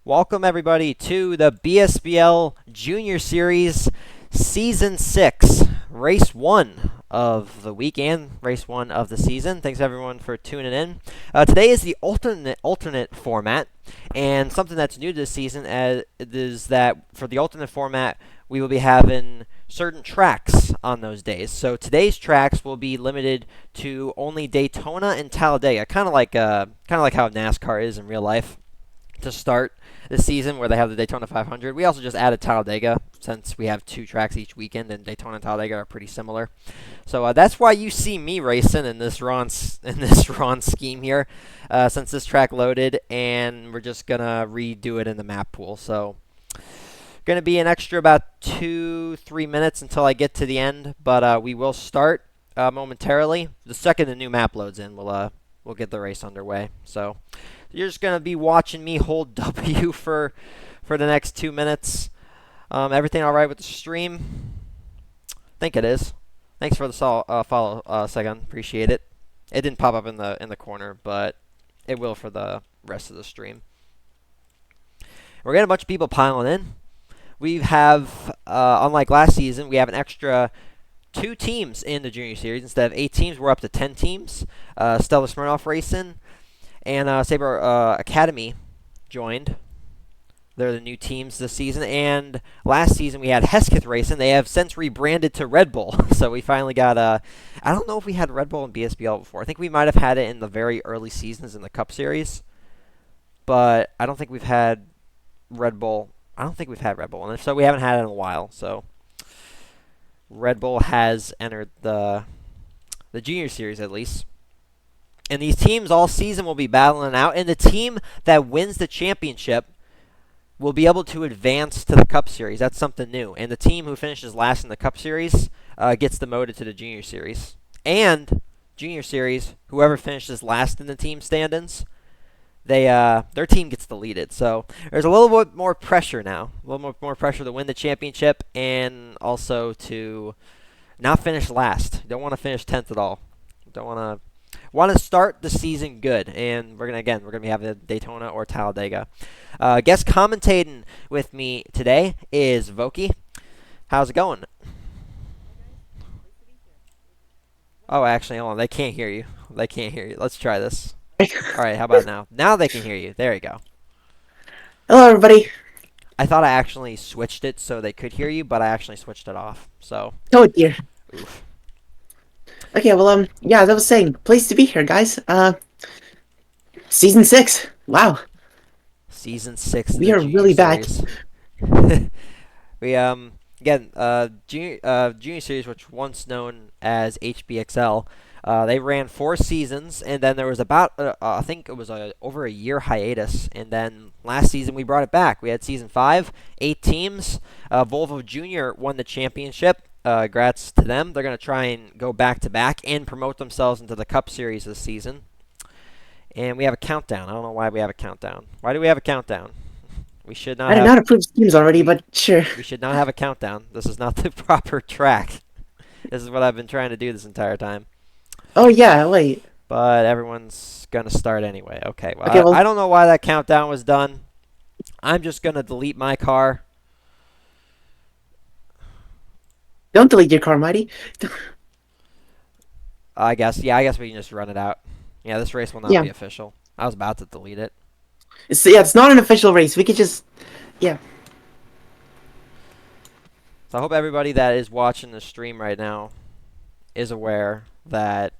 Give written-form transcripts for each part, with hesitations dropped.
Welcome everybody to the BSBL Junior Series Season 6, Race 1 of the week and Race 1 of the season. Thanks everyone for tuning in. Today is the alternate format, and something that's new this season is that for the alternate format, we will be having certain tracks on those days. So today's tracks will be limited to only Daytona and Talladega, kind of like how NASCAR is in real life to start this season, where they have the Daytona 500. We also just added Talladega since we have two tracks each weekend, and Daytona and Talladega are pretty similar. So that's why you see me racing in this Ron scheme here, since this track loaded, and we're just gonna redo it in the map pool. So gonna be an extra about 2-3 minutes until I get to the end, but we will start momentarily. The second the new map loads in, we'll get the race underway. So you're just going to be watching me hold W for the next 2 minutes. Everything all right with the stream? I think it is. Thanks for the follow, Segun. Appreciate it. It didn't pop up in the corner, but it will for the rest of the stream. We're getting a bunch of people piling in. We have, unlike last season, we have an extra 2 teams in the Junior Series. Instead of 8 teams, we're up to 10 teams. Stella Smirnoff Racing and Sabre Academy joined. They're the new teams this season. And last season we had Hesketh Racing. They have since rebranded to Red Bull. So we finally got I don't know if we had Red Bull in BSBL before. I think we might have had it in the very early seasons in the Cup Series. But I don't think we've had Red Bull. I don't think we've had Red Bull. And so we haven't had it in a while. So Red Bull has entered the Junior Series at least. And these teams all season will be battling out. And the team that wins the championship will be able to advance to the Cup Series. That's something new. And the team who finishes last in the Cup Series gets demoted to the Junior Series. And Junior Series, whoever finishes last in the team standings, their team gets deleted. So there's a little bit more pressure now. A little more pressure to win the championship and also to not finish last. You don't want to finish 10th at all. You don't want to start the season good, and we're gonna be having Daytona or Talladega. Guest commentating with me today is Voki. How's it going? Oh, actually, hold on. They can't hear you. They can't hear you. Let's try this. All right, how about now? Now they can hear you. There you go. Hello, everybody. I thought I actually switched it so they could hear you, but I actually switched it off. So, Oh dear. oof. Okay, well, yeah, as I was saying, pleased to be here, guys. Season 6. Wow. Season 6 of We the are Junior really back. Series. We Junior Series, which once known as HBXL, they ran 4 seasons, and then there was about I think it was over a year hiatus, and then last season we brought it back. We had season 5, 8 teams. Volvo Junior won the championship. Congrats to them. They're going to try and go back-to-back and promote themselves into the Cup Series this season. And we have a countdown. I don't know why we have a countdown. Why do we have a countdown? We should not I did not approve schemes already, but sure. We should not have a countdown. This is not the proper track. This is what I've been trying to do this entire time. Oh, yeah, wait. But everyone's going to start anyway. Okay, Okay, well, I don't know why that countdown was done. I'm just going to delete my car. don't delete your car, Mighty. I guess we can just run it out. Yeah, this race will not Yeah. be official. I was about to delete it. It's not an official race. We could just, yeah. So I hope everybody that is watching the stream right now is aware that,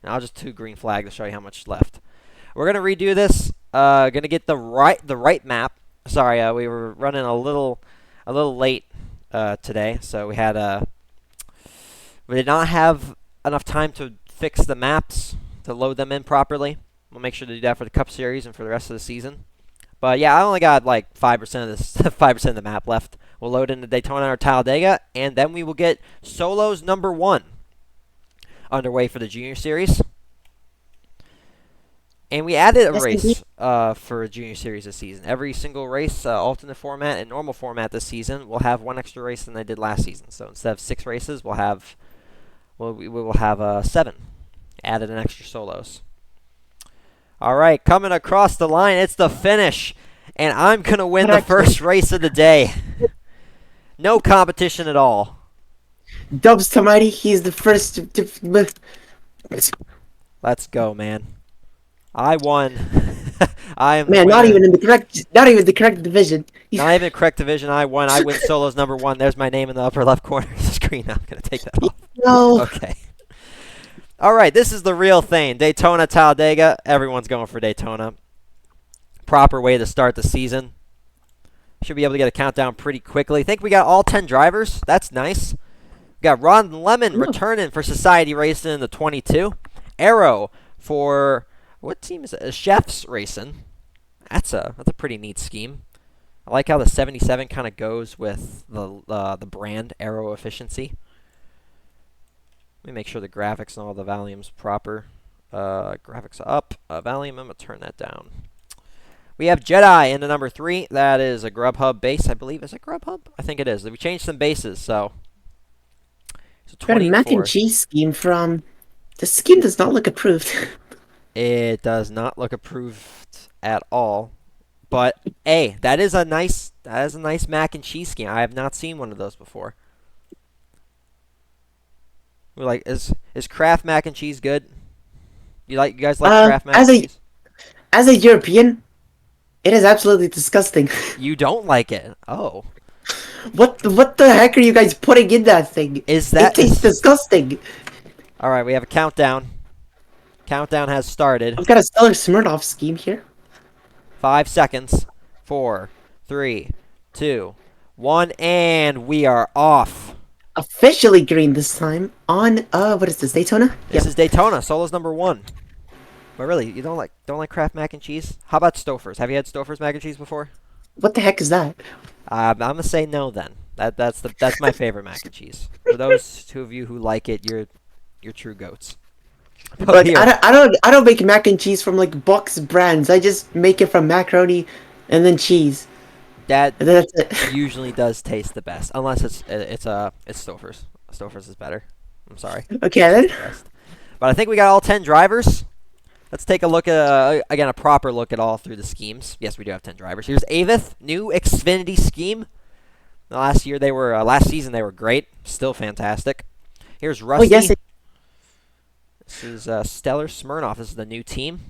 and I'll just 2 green flag to show you how much left. We're gonna redo this. Gonna get the right map. Sorry, we were running a little late today, so we did not have enough time to fix the maps to load them in properly. We'll make sure to do that for the Cup Series and for the rest of the season. But yeah, I only got like 5% of this 5% of the map left. We'll load into Daytona or Talladega, and then we will get Solos number 1 underway for the Junior Series. And we added a race for Junior Series this season. Every single race, alternate format and normal format this season, will have 1 extra race than they did last season. So instead of 6 races, we will have 7. Added an extra solos. All right, coming across the line, it's the finish. And I'm going to win But the actually, first race of the day. No competition at all. Dubs to Mighty, he's the first to Let's go, man. I won. I am the man, winner. not even the correct division. Not even correct division. I won. I win solos number 1. There's my name in the upper left corner of the screen. I'm going to take that off. No. Okay. All right, this is the real thing. Daytona, Talladega. Everyone's going for Daytona. Proper way to start the season. Should be able to get a countdown pretty quickly. I think we got all 10 drivers. That's nice. We got Ron Lemon returning for Society Racing in the 22. Arrow for what team is it? Chefs Racing. That's a pretty neat scheme. I like how the 77 kind of goes with the brand Arrow Efficiency. Let me make sure the graphics and all the volume's proper. Graphics up. Volume, I'm going to turn that down. We have Jedi in the number 3. That is a Grubhub base, I believe. Is it Grubhub? I think it is. We changed some bases, so. Got a mac and 24. cheese scheme from. The scheme does not look approved. It does not look approved at all. But hey, that is a nice mac and cheese scheme. I have not seen one of those before. We're like, is Kraft mac and cheese good? You guys like Kraft mac and cheese? As a European, it is absolutely disgusting. You don't like it? Oh. What the heck are you guys putting in that thing? It tastes disgusting. All right, we have a countdown. Countdown has started. I've got a Stellar Smirnoff scheme here. 5 seconds. 4, 3, 2, 1, and we are off. Officially green this time on what is this, Daytona? This is Daytona. Solo's number 1. But really, you don't like Kraft mac and cheese? How about Stouffer's? Have you had Stouffer's mac and cheese before? What the heck is that? I'm gonna say no then. That's my favorite mac and cheese. For those two of you who like it, you're true goats. But I don't make mac and cheese from like box brands. I just make it from macaroni and then cheese. That And then that's it. usually does taste the best, unless it's Stouffer's. Stouffer's is better. I'm sorry. Okay then. But I think we got all 10 drivers. Let's take a look at again a proper look at all through the schemes. Yes, we do have 10 drivers. Here's Avith, new Xfinity scheme. Last season they were great, still fantastic. Here's Rusty. Oh yes. This is Stellar Smirnoff. This is the new team.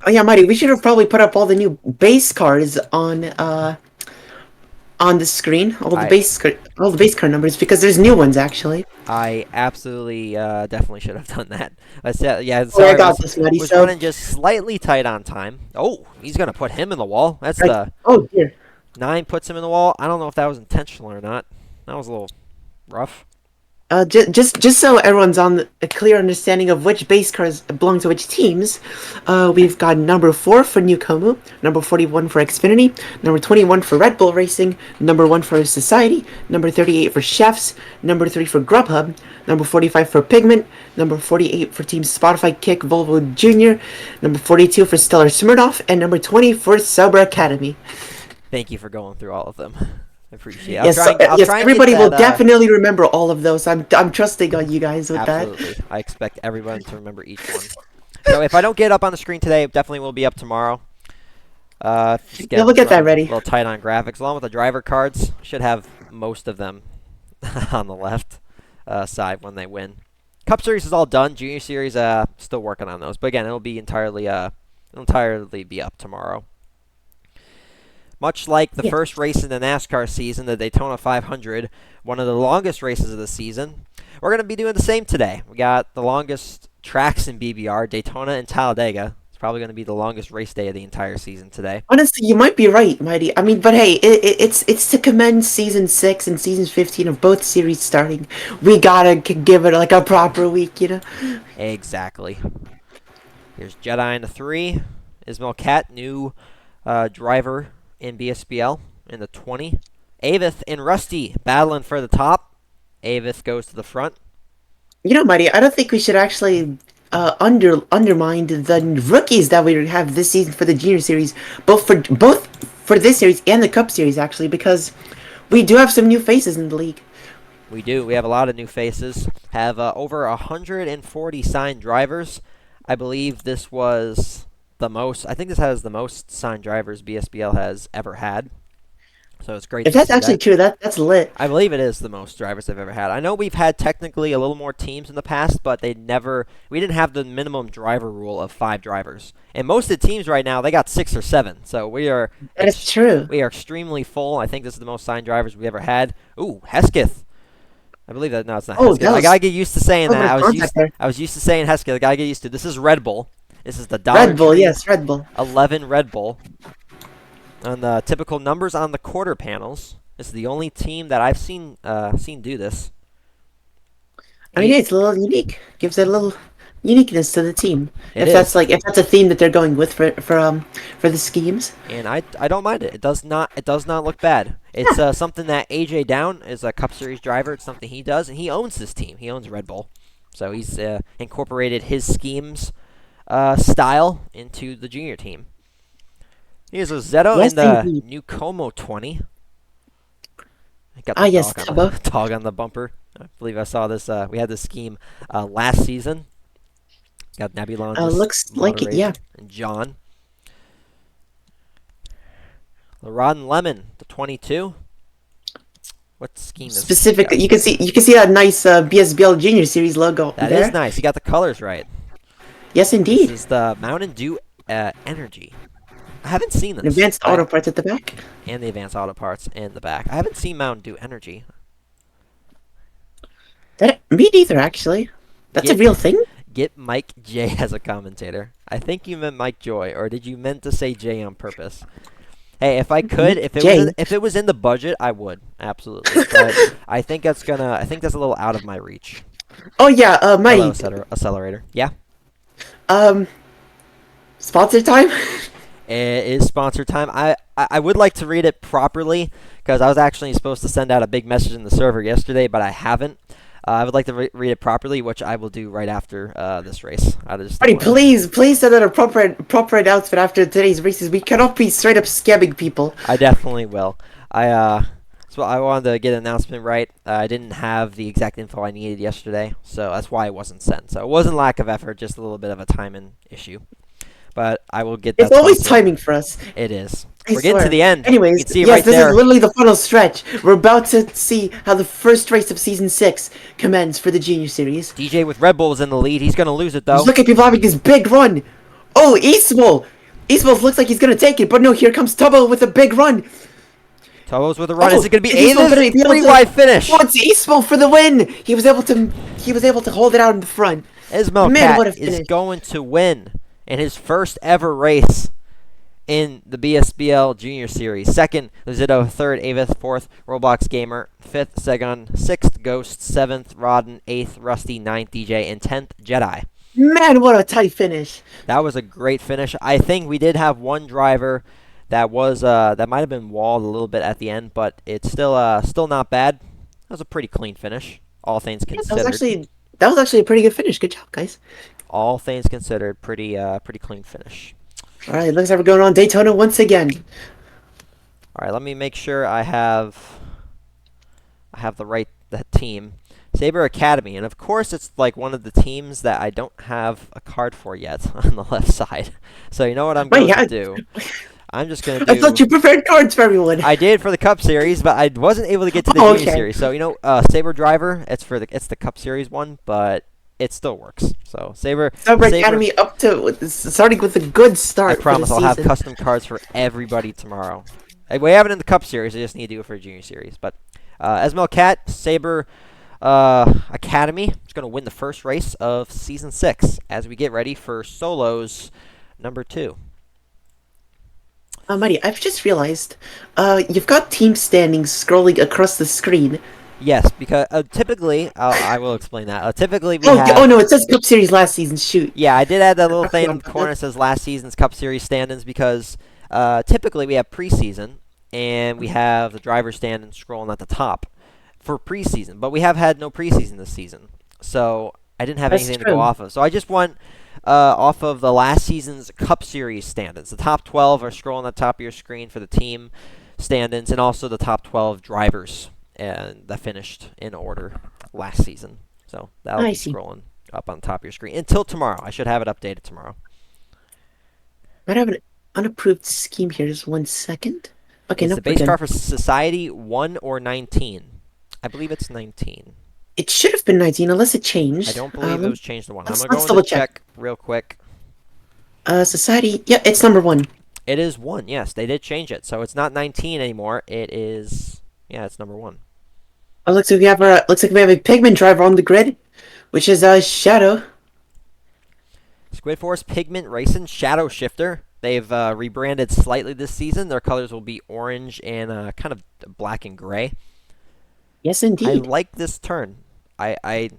Oh yeah, Mighty. We should have probably put up all the new base cards on the screen. All the base card numbers because there's new ones actually. I absolutely definitely should have done that. I said, yeah. Oh, I got this, Mighty. Was running just slightly tight on time. Oh, he's gonna put him in the wall. That's the oh dear. 9 puts him in the wall. I don't know if that was intentional or not. That was a little rough. Just so everyone's on a clear understanding of which base cars belong to which teams, we've got number 4 for Newcomu, number 41 for Xfinity, number 21 for Red Bull Racing, number 1 for Society, number 38 for Chefs, number 3 for Grubhub, number 45 for Pigment, number 48 for Team Spotify Kick Volvo Jr., number 42 for Stellar Smirnoff, and number 20 for Sober Academy. Thank you for going through all of them. I appreciate it. Yes, everybody will definitely remember all of those. I'm trusting on you guys with absolutely. I expect everyone to remember each one. So if I don't get up on the screen today, it definitely will be up tomorrow. Yeah, we'll get that ready. A little tight on graphics. Along with the driver cards, should have most of them on the left side when they win. Cup Series is all done. Junior Series, still working on those. But again, it'll be entirely be up tomorrow. Much like the first race in the NASCAR season, the Daytona 500, one of the longest races of the season, we're going to be doing the same today. We got the longest tracks in BBR, Daytona and Talladega. It's probably going to be the longest race day of the entire season today. Honestly, you might be right, Mighty. I mean, but hey, it's to commend Season 6 and Season 15 of both series starting. We gotta give it like a proper week, you know? Exactly. Here's Jedi in the 3. Ismail Cat, new driver in BSBL in the 20. Avith and Rusty battling for the top. Avith goes to the front. You know, Mighty, I don't think we should actually undermine the rookies that we have this season for the Junior Series, both for this series and the Cup Series, actually, because we do have some new faces in the league. We do. We have a lot of new faces. Have over 140 signed drivers. I believe this was the most. I think this has the most signed drivers BSBL has ever had. So it's great If to that's see actually that. true, that's lit. I believe it is the most drivers they've ever had. I know we've had technically a little more teams in the past, but we didn't have the minimum driver rule of 5 drivers. And most of the teams right now, they got 6 or 7. So That is true. we are extremely full. I think this is the most signed drivers we ever had. Ooh, Hesketh. I believe that. No, it's not Oh, Hesketh. that I was gotta get used to saying a little that. bit of contact there. I was used to saying Hesketh. I gotta get used to. This is Red Bull. This is the Dollar Red Bull, Tree yes, Red Bull. 11 Red Bull. On the typical numbers on the quarter panels, this is the only team that I've seen do this. I mean, it's a little unique. Gives it a little uniqueness to the team. It is, If that's a theme that they're going with for the schemes. and I don't mind it. It does not look bad. It's something that AJ Down is a Cup Series driver. It's something he does, and he owns this team. He owns Red Bull, so he's incorporated his schemes style into the junior team. Here's a Zetto Yes, in the indeed. new Como 20. I got Ah, the yes, dog on Tubbo. the dog on the bumper. I believe I saw this. We had this scheme last season. Got Nebulon just Looks like it, yeah. moderated, and John. The Rod and Lemon, the 22. What scheme is Specific, this? you can see that nice BSBL Junior Series logo That there. is nice. You got the colors right. Yes, This indeed. is the Mountain Dew Energy. I haven't seen And this. advanced auto parts at the back. And the advanced auto parts in the back. I haven't seen Mountain Dew Energy. Me neither, actually. That's a real thing. Get Mike J as a commentator. I think you meant Mike Joy, or did you meant to say J on purpose? Hey, if I could, if it was in the budget, I would absolutely. But I think that's a little out of my reach. Oh yeah, Mighty. Hello, accelerator. Yeah. Sponsor time. It is sponsor time. I would like to read it properly because I was actually supposed to send out a big message in the server yesterday, but I haven't. I would like to read it properly, which I will do right after this race. Mighty, please send out a proper announcement after today's races. We cannot be straight up scamming people. I definitely will. So I wanted to get an announcement right. I didn't have the exact info I needed yesterday, so that's why it wasn't sent. So it wasn't lack of effort, just a little bit of a timing issue. But I will get that. It's always sponsor. timing for us. It is. I We're getting to swear. the end. Anyways, you can see yes, right this there. is literally the final stretch. We're about to see how the first race of Season 6 commences for the Junior Series. DJ with Red Bull is in the lead. He's going to lose it, though. Just look at people having this big run. Oh, Eastwell! Eastwell looks like he's going to take it, but no, here comes Tubbo with a big run. Tubbo's with a run. Oh, Is it going to be Eastwell Avis? gonna be able to- 3-wide finish. Oh, it's Eastwell for the win! He was able to hold it out in the front. Ismail Man, what a Cat is finish. going to win in his first ever race in the BSBL Junior Series. Second, Luzito. Third, Avith. Fourth, Roblox Gamer. Fifth, Segon. Sixth, Ghost. Seventh, Rodden. Eighth, Rusty. Ninth, DJ. And 10th, Jedi. Man, what a tight finish. That was a great finish. I think we did have one driver that was that might have been walled a little bit at the end, but it's still not bad. That was a pretty clean finish, all things Yeah, considered. that was actually a pretty good finish. Good job, guys. All things considered, pretty clean finish. All right, looks like we're going on Daytona once again. All right, let me make sure I have the team. Saber Academy, and of course it's like one of the teams that I don't have a card for yet on the left side. So you know what I'm going to do? I'm just going to do... I thought you prepared cards for everyone. I did for the Cup Series, but I wasn't able to get to the Junior Series. So, Saber Driver, it's the Cup Series one, but it still works. So, Saber Academy up to starting with a good start. I promise for I'll the have season. custom cards for everybody tomorrow. We have it in the Cup Series. I just need to do it for the Junior Series. But Esmel Cat, Saber Academy is going to win the first race of Season 6 as we get ready for Solos number 2. Mighty, I've just realized, you've got team standings scrolling across the screen. Yes, because typically, I will explain that. Typically, we have... Oh no, it says Cup Series last season, shoot. Yeah, I did add that little thing in the corner that says last season's Cup Series stand-ins because typically we have preseason and we have the driver stand-ins scrolling at the top for preseason. But we have had no preseason this season, so I didn't have anything to go off of. So I just went off of the last season's Cup Series stand-ins. The top 12 are scrolling at the top of your screen for the team stand-ins and also the top 12 drivers that finished in order last season. So that'll be scrolling up on top of your screen until tomorrow. I should have it updated tomorrow. Might have an unapproved scheme here. Just 1 second. Okay, Is the nope, we're base car good. for Society 1 or 19? I believe it's 19. It should have been 19 unless it I changed. don't believe it was changed to 1. I'm going to go Let's into double check. check real quick. Society. Yeah, it's number 1. It is 1, yes. They did change it. So it's not 19 anymore. It is, yeah, it's number 1. Looks like we have a pigment driver on the grid, which is Shadow. Squid Force Pigment Racing Shadow Shifter. They've rebranded slightly this season. Their colors will be orange and kind of black and gray. Yes, I indeed. like this turn. I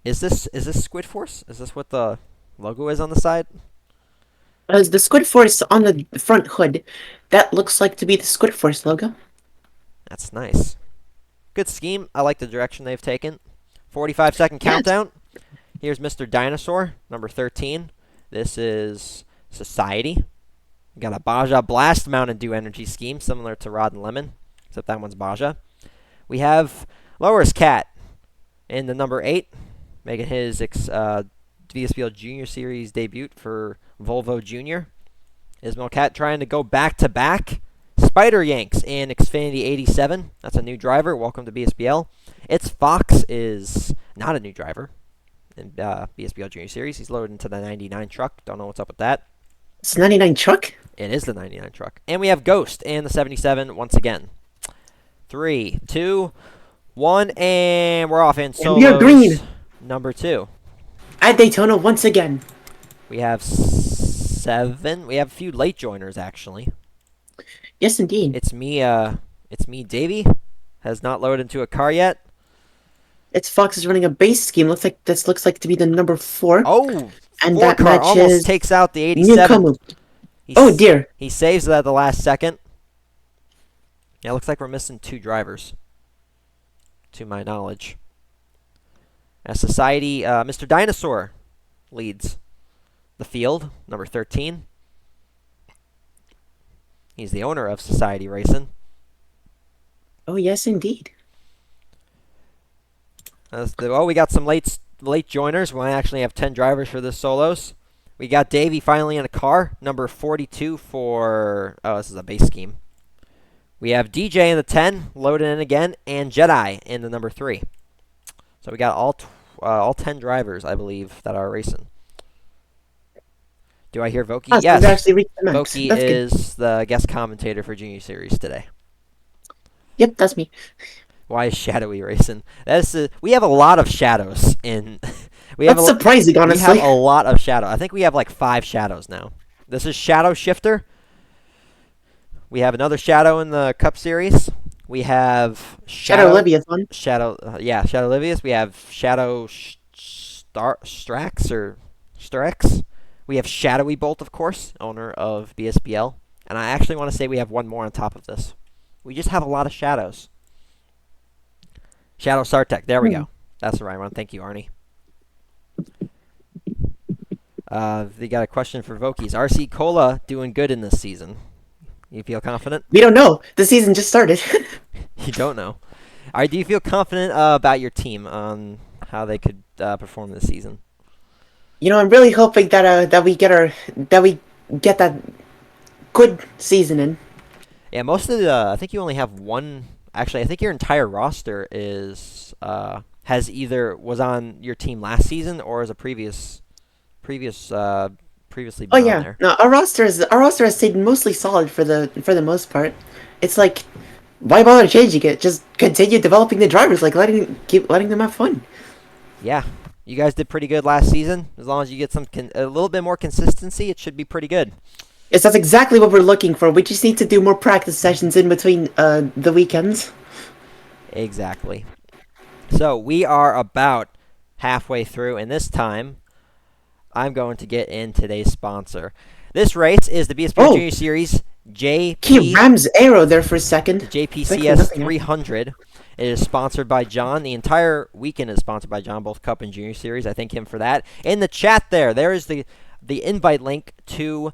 is this Squid Force? Is this what the logo is on the side? As the Squid Force on the front hood, that looks like to be the Squid Force logo. That's nice. Good scheme. I like the direction they've taken. 45-second Yes. countdown. Here's Mr. Dinosaur, number 13. This is Society. We got a Baja Blast Mountain Dew energy scheme, similar to Rod and Lemon, except that one's Baja. We have Lower's Cat in the number 8, making his VSBL Junior Series debut for Volvo Junior. Ismail Cat trying to go back-to-back. Spider Yanks in Xfinity 87. That's a new driver. Welcome to BSBL. It's Fox is not a new driver in BSBL Junior Series. He's loaded into the 99 truck. Don't know what's up with that. It's 99 truck. It is the 99 truck. And we have Ghost and the 77 once again. 3, 2, 1, and we're off in And we are green. solos. Number 2. At Daytona once again. We have 7. We have a few late joiners actually. Yes, indeed. It's me, Davey. Has not loaded into a car yet. It's Fox is running a base scheme. Looks like to be the number 4. Oh, And four that car almost matches takes out the 87. Newcomer. He Oh dear. He saves it at the last second. Yeah, it looks like we're missing 2 drivers, to my knowledge. As Society, Mr. Dinosaur leads the field, number 13. He's the owner of Society Racing. Oh yes, indeed. We got some late joiners. We might actually have 10 drivers for this solos. We got Davey finally in a car, number 42 for... Oh, this is a base scheme. We have DJ in the 10, loaded in again, and Jedi in the number 3. So we got all 10 drivers, I believe, that are racing. Do I hear Voki? So Yes. we've actually reached the max. Voki That's good. is the guest commentator for Junior Series today. Yep, that's me. Why is Shadowy racing? We have a lot of shadows in. That's surprising, We honestly. have a lot of shadow. I think we have like 5 shadows now. This is Shadow Shifter. We have another shadow in the Cup Series. We have Shadow Leviathan. Shadow Livius. We have Shadow Strax or Strax. We have Shadowy Bolt, of course, owner of BSBL. And I actually want to say we have one more on top of this. We just have a lot of shadows. Shadow Sartek. There we go. That's the right one. Thank you, Arnie. They got a question for Vokies. RC Cola doing good in this season. You feel confident? We don't know. The season just started. You don't know. All right. Do you feel confident about your team on how they could perform this season? I'm really hoping that we get that good season in. Yeah, most of the I think you only have one. Actually, I think your entire roster is has either was on your team last season or is a previously Oh been on yeah, there. no, our roster has stayed mostly solid for the most part. It's like, why bother changing it? Just continue developing the drivers, like keep letting them have fun. Yeah, you guys did pretty good last season. As long as you get a little bit more consistency, it should be pretty good. Yes, that's exactly what we're looking for. We just need to do more practice sessions in between the weekends. Exactly. So we are about halfway through, and this time I'm going to get in today's sponsor. This race is the BSBL Junior Series Key Rams arrow there for a second. JPCS 300. It is sponsored by John. The entire weekend is sponsored by John, both Cup and Junior Series. I thank him for that. In the chat there is the invite link to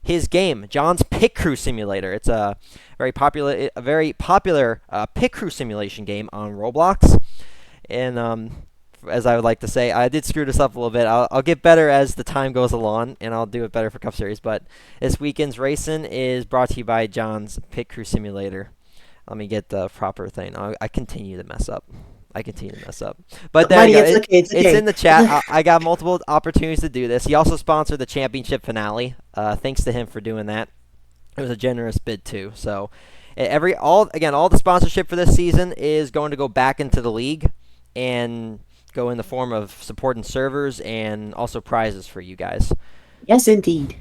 his game, John's Pit Crew Simulator. It's a very popular pit crew simulation game on Roblox. And as I would like to say. I did screw this up a little bit. I'll get better as the time goes along, and I'll do it better for Cup Series. But this weekend's racing is brought to you by John's Pit Crew Simulator. Let me get the proper thing. I continue to mess up. But there Marty, you go. it's okay. It's okay. In the chat. I got multiple opportunities to do this. He also sponsored the championship finale. Thanks to him for doing that. It was a generous bid too. So all the sponsorship for this season is going to go back into the league and go in the form of supporting servers and also prizes for you guys. Yes, indeed.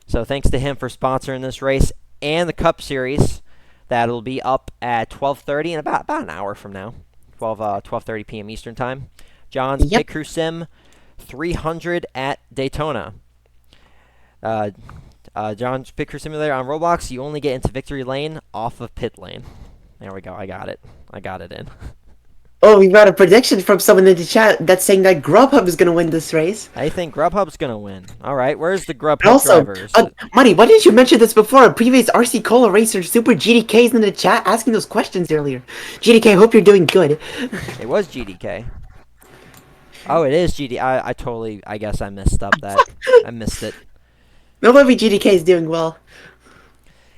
So thanks to him for sponsoring this race and the Cup Series. That'll be up at 12:30 in about an hour from now. 12:30 p.m. Eastern Time. John's Pit Crew Sim 300 at Daytona. John's Pit Crew Simulator on Roblox, you only get into victory lane off of pit lane. There we go. I got it in. Oh, we got a prediction from someone in the chat that's saying that Grubhub is going to win this race. I think Grubhub's going to win. All right, where's the Grubhub also, drivers? Money, why didn't you mention this before? A previous RC Cola Racer Super GDK's in the chat asking those questions earlier. GDK, hope you're doing good. It was GDK. Oh, it is GD. I guess I messed up that. I missed it. No, maybe GDK is doing well.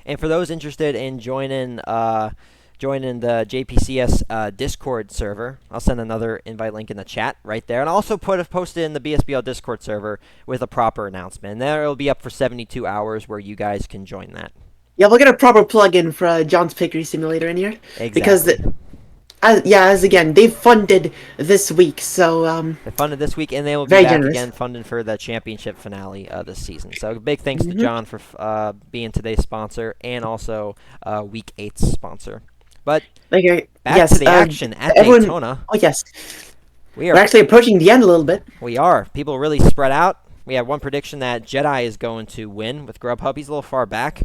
And for those interested in joining the JPCS Discord server, I'll send another invite link in the chat right there. And I'll also post it in the BSBL Discord server with a proper announcement. And there it'll be up for 72 hours where you guys can join that. Yeah, we'll get a proper plug-in for John's Pit Crew Simulator in here. Exactly. Because, as again, they funded this week, so... They funded this week, and they will be very back generous. again funding for the championship finale this season. So big thanks to John for being today's sponsor and also Week 8's sponsor. But back to the action at Daytona. Oh, yes. We're actually approaching the end a little bit. We are. People really spread out. We have one prediction that Jedi is going to win with Grubhub. He's a little far back.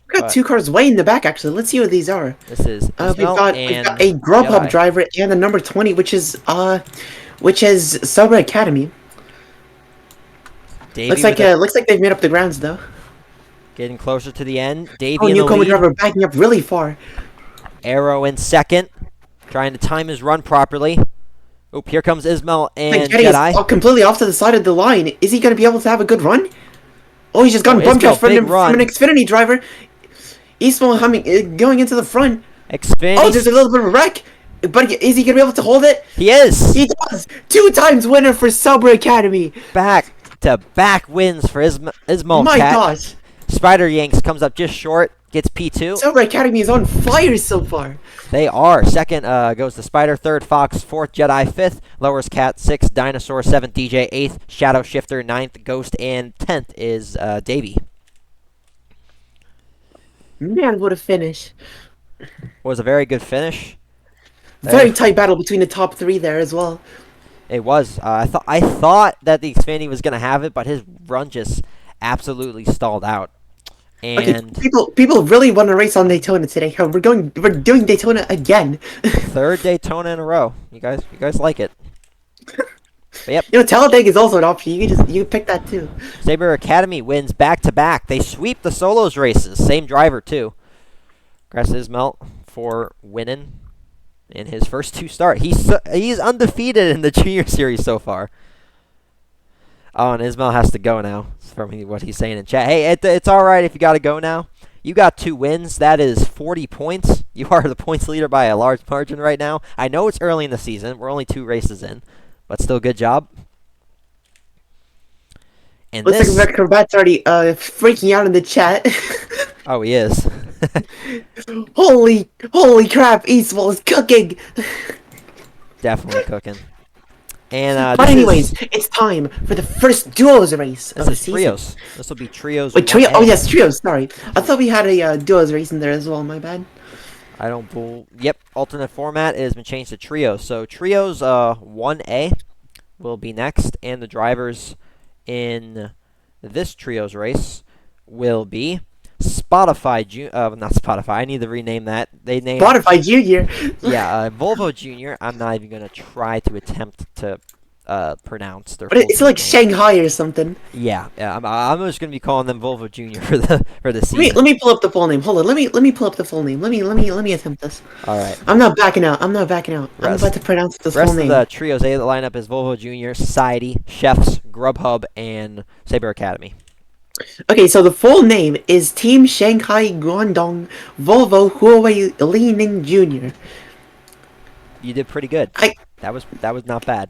We've got two cars way in the back, actually. Let's see what these are. This is we've got a Grubhub Jedi driver and the number 20, which is Sober Academy. Looks like they've made up the grounds, though. Getting closer to the end. Davey in the Newcomer driver backing up really far. Arrow in second, trying to time his run properly. Oop, here comes Ismail and Jedi. Completely off to the side of the line. Is he going to be able to have a good run? Oh, he's just gone bump job from an Xfinity driver. Ismail going into the front. Xfinity. Oh, there's a little bit of a wreck. But is he going to be able to hold it? He is. He does. 2 times winner for Sober Academy. Back-to-back wins for Ismail. My gosh. Spider Yanks comes up just short. Gets P2. Sober Academy is on fire so far. They are. Second goes the Spider. Third, Fox. Fourth, Jedi. Fifth, Lowers Cat. Sixth, Dinosaur. Seventh, DJ. Eighth, Shadow Shifter. Ninth, Ghost. And 10th is Davey. Man, what a finish. Was a very good finish. Very tight battle between the top 3 there as well. It was. I thought that the Xfinity was going to have it, but his run just absolutely stalled out. And people really want to race on Daytona today. We're doing Daytona again. Third Daytona in a row. You guys like it. But yep. Talladega is also an option. You can pick that too. Saber Academy wins back-to-back. They sweep the solos races. Same driver too. Congrats to Ismail for winning in his first 2 starts. He's undefeated in the Junior Series so far. Oh, and Ismail has to go now, from what he's saying in chat. Hey, it's all right if you got to go now. You got 2 wins. That is 40 points. You are the points leader by a large margin right now. I know it's early in the season. We're only 2 races in, but still good job. And looks like Corvette's already freaking out in the chat. Oh, he is. Holy crap! Eastwell is cooking. Definitely cooking. And but anyways, it's time for the first duos race of the season. Trios. This will be trios. Wait, oh yes, trios. Sorry, I thought we had a duos race in there as well. My bad. I don't. Yep, alternate format has been changed to trios. So trios 1A will be next, and the drivers in this trios race will be Spotify. Not Spotify. I need to rename that. They named Spotify Junior. Yeah, Volvo Junior. I'm not even gonna try to attempt to pronounce their But full it's team like name. Shanghai or something. Yeah, yeah. I'm just gonna be calling them Volvo Junior for the Let me season. let me pull up the full name. Hold on. Let me pull up the full name. Let me attempt this. All right. I'm not backing out. I'm not backing out. I'm about Rest to pronounce this full rest of name. the trios A lineup is Volvo Junior, Society, Chefs, Grubhub, and Saber Academy. Okay, so the full name is Team Shanghai Guangdong Volvo Huawei Li Ning Jr. You did pretty good. I That was not bad.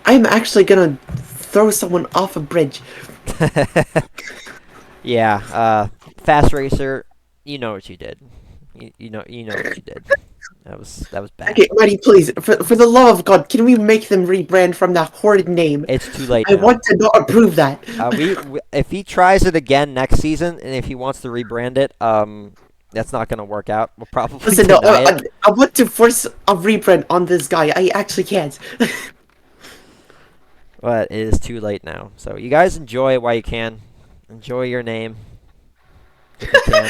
I'm actually gonna throw someone off a bridge. Yeah, Fast Racer, you know what you did. You know what you did. That was bad. Okay, Marty, please, for the love of God, can we make them rebrand from that horrid name? It's too late I now. want to not approve that. We if he tries it again next season, and if he wants to rebrand it, that's not gonna work out. We'll probably Listen, no, deny it. I want to force a rebrand on this guy. I actually can't. But it is too late now. So you guys enjoy it while you can. Enjoy your name if you can.